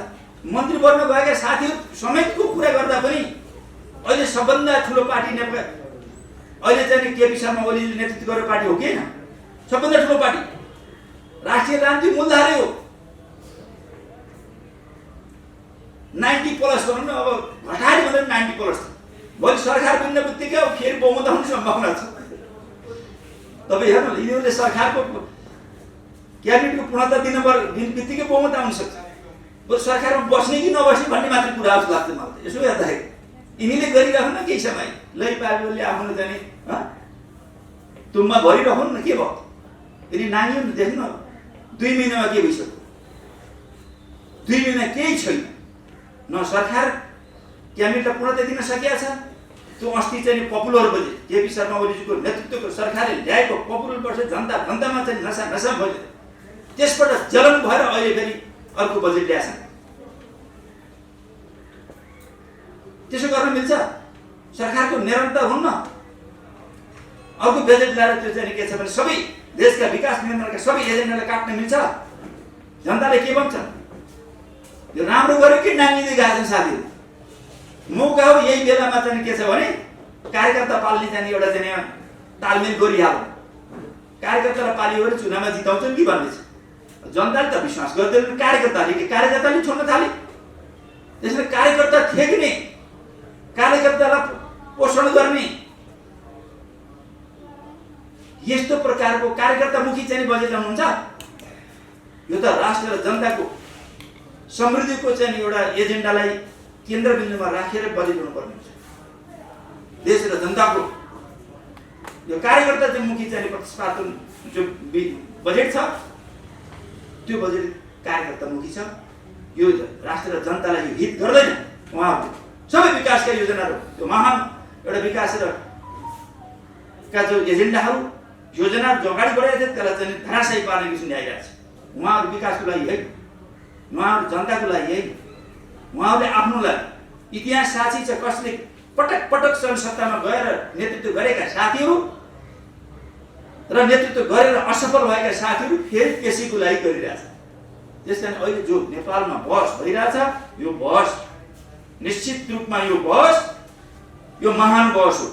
मन्त्री बन्न गएका साथीहरू समेतको कुरा गर्दा पनि अहिले सबभन्दा ठुलो पार्टी नेपाल अहिले चाहिँ केपी शर्मा ओलीले नेतृत्व गरेको पार्टी हो कि होइन? सबभन्दा ठुलो पार्टी, राष्ट्रिय राजनीति मूलधारै हो। 90+ भनौँ न, अब घटाडी भन्दा 90+। भोलि सरकार बन्ने बित्तिकै अब फेरि बहुमत आउने सम्भावना छ। तपाईँ हेर्नु, यिनीहरूले सरकारको क्याबिनेटको पूर्णता दिन बित्तिकै बहुमत आउन सक्छ। बरु सरकारमा बस्ने कि नबस्ने भन्ने मात्रै कुरा जस्तो लाग्छ मलाई। यसो हेर्दाखेरि यिनीहरूले गरिराख्नु न केही समय, लै पार्टीले आफ्नो जाने तुम्बा भरिराख्नु न, के भयो? यदि नाङ्गियो नि देख्नु, 2 महिनामा के भइसक्यो? 2 महिना केही छैन। न सरकार क्याबिनेटलाई पूर्णता दिन सकिएको छ। त्यो अस्ति चाहिँ पपुलर बजेट, केपी शर्मा ओलीजीको नेतृत्वको सरकारले ल्याएको पपुलर बजेट जनतामा चाहिँ नसा बजेट, त्यसबाट जलन भएर अहिले फेरि अर्को बजेट ल्याएछन्। त्यसो गर्न मिल्छ? सरकारको निरन्तर हुन्न। अर्को बजेट ल्याएर त्यो चाहिँ के छ भने सबै देशका विकास निर्माणका सबै एजेन्डालाई काट्न मिल्छ? जनताले के भन्छ? यो राम्रो गर्यो कि नाङ्गिँदै गएको छन् साथीहरू। मौका हो यही बेलामा चाहिँ के छ भने कार्यकर्ता पाल्ने चाहिँ एउटा चाहिँ तालमेल गरिहाल्नु। कार्यकर्तालाई पालियो भने चुनावमा जिताउँछन् कि भन्ने छ। जनताले त विश्वास गर्दैन कार्यकर्ताले, कि कार्यकर्ताले छोड्न थाले। त्यसैले कार्यकर्ता थेक्ने, कार्यकर्तालाई पोषण गर्ने यस्तो प्रकारको कार्यकर्तामुखी चाहिँ बजेट ल्याउनुहुन्छ। यो त राष्ट्र र जनताको समृद्धिको चाहिँ एउटा एजेन्डालाई केन्द्रबिन्दुमा राखेर बजेट हुनुपर्ने हुन्छ। देश र जनताको यो कार्यकर्ता चाहिँ मुखी चाहिँ प्रतिस्पर्धा जो बजेट छ, त्यो बजेट कार्यकर्तामुखी छ। यो राष्ट्र र जनतालाई यो हित गर्दैन। उहाँहरूले सबै विकासका योजनाहरू त्यो महान एउटा विकास र का जो एजेन्डाहरू योजनाहरू जो अगाडि बढाएका थिए त्यसलाई चाहिँ धराशायी पार्ने किसिमले आइरहेको छ। उहाँहरू विकासको लागि है, उहाँहरू जनताको लागि है, उहाँहरूले आफ्नो लागि इतिहास साक्षी छ कसले पटक पटक सत्तामा गएर नेतृत्व गरेका साथीहरू र नेतृत्व गरेर असफल भएका साथीहरू फेरि त्यसैको लागि गरिरहेछ। त्यसकारण अहिले जो नेपालमा बहस भइरहेछ यो बहस निश्चित रूपमा यो बहस यो महान बहस हो।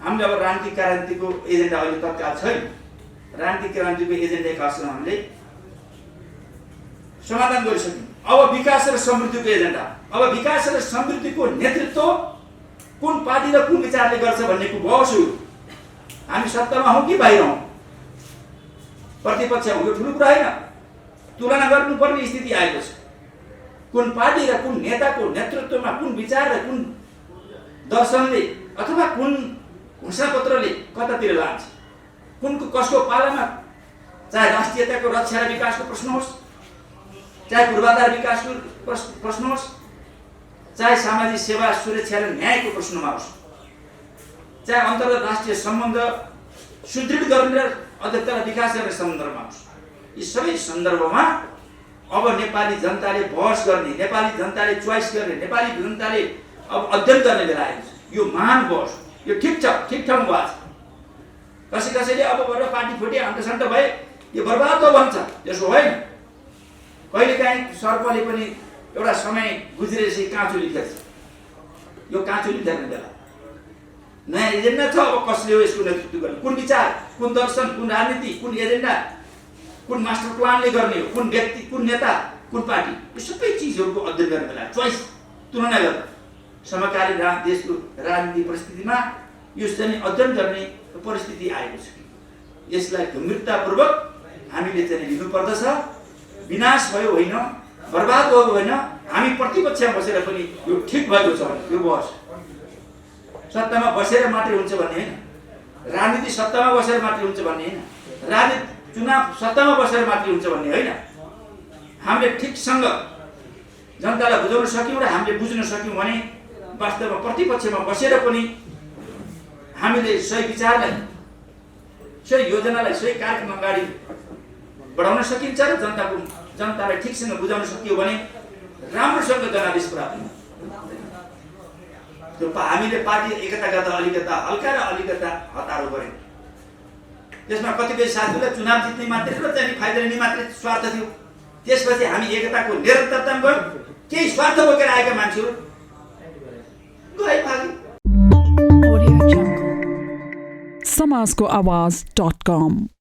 हामीले अब राजनीतिक क्रान्तिको एजेन्डा अहिले तत्काल छैन। राजनीतिक क्रान्तिको एजेन्डाका असरमा हामीले समाधान गरिसक्यौँ। अब विकास र समृद्धिको एजेन्डा, अब विकास र समृद्धिको नेतृत्व कुन पार्टी र कुन विचारले गर्छ भन्नेको बहस हो। हामी सत्तामा हौँ कि बाहिर हौँ, प्रतिपक्ष हौँ, यो ठुलो कुरा होइन। तुलना गर्नुपर्ने स्थिति आएको छ। कुन पार्टी र कुन नेताको नेतृत्वमा कुन विचार र कुन दर्शनले अथवा कुन घोषणापत्रले कतातिर लान्छ, कुनको कसको पालामा, चाहे राष्ट्रियताको रक्षा र विकासको प्रश्न होस्, चाहे पूर्वाधार विकासको प्रश्न होस्, चाहे सामाजिक सेवा सुरक्षा र न्यायको प्रश्नमा होस्, चाहे अन्तर्राष्ट्रिय सम्बन्ध सुदृढ गर्ने र अध्यक्षता र विकास गर्ने सन्दर्भमा होस्, यी सबै सन्दर्भमा अब नेपाली जनताले बहस गर्ने, नेपाली जनताले चोइस गर्ने, नेपाली जनताले अब अध्ययन गर्ने बेला आएको छ। यो महान बहस यो ठिक छ, ठिक ठाउँ भएको छ। कसैले अब गएर पार्टी फुटे अन्तसन्त भए यो बर्बाद हो भन्छ, त्यसो होइन। कहिलेकाहीँ सर्पले पनि एउटा समय गुज्रेपछि काँचुली खेल्छ। यो काँचुली खेल्ने बेला नयाँ एजेन्डा छ। अब कसले हो यसको नेतृत्व गर्ने, कुन विचार, कुन दर्शन, कुन राजनीति, कुन एजेन्डा, कुन मास्टर प्लानले गर्ने हो, कुन व्यक्ति, कुन नेता, कुन पार्टी, यो सबै चिजहरूको अध्ययन गर्ने बेला चोइस तुलना गर्न समकालीन देशको राजनीतिक परिस्थितिमा यो चाहिँ अध्ययन गर्ने परिस्थिति आएको छ। यसलाई गम्भीरतापूर्वक हामीले चाहिँ लिनुपर्दछ। विनाश भयो होइन, बर्बाद भयो होइन, हामी प्रतिपक्षमा बसेर पनि यो ठिक भएको छ भने यो बहस सत्तामा बसेर मात्रै हुन्छ भन्ने होइन, राजनीति सत्तामा बसेर मात्रै हुन्छ भन्ने होइन, राजनीति चुनाव सत्तामा बसेर मात्रै हुन्छ भन्ने होइन। हामीले ठिकसँग जनतालाई बुझाउन सक्यौँ र हामीले बुझ्न सक्यौँ भने वास्तवमा प्रतिपक्षमा बसेर पनि हामीले सही विचारलाई, सही योजनालाई, सही कार्यक्रम अगाडि बढाउन सकिन्छ र जनतालाई ठिकसँग बुझाउन सकियो भने राम्रोसँग जनादेश प्राप्त हुन्छ। त्यो हामीले पार्टी एकता गर्दा अलिकता हल्का र अलिकता हतारो गऱ्यौँ। त्यसमा कतिपय साथीहरूलाई चुनाव जित्ने मात्रै र चाहिँ फाइदा लिने मात्रै स्वार्थ थियो। त्यसपछि हामी एकताको निरन्तरतामा गयौँ। केही स्वार्थ बोकेर आएका मान्छेहरू गए भागे। समाजको आवाज.com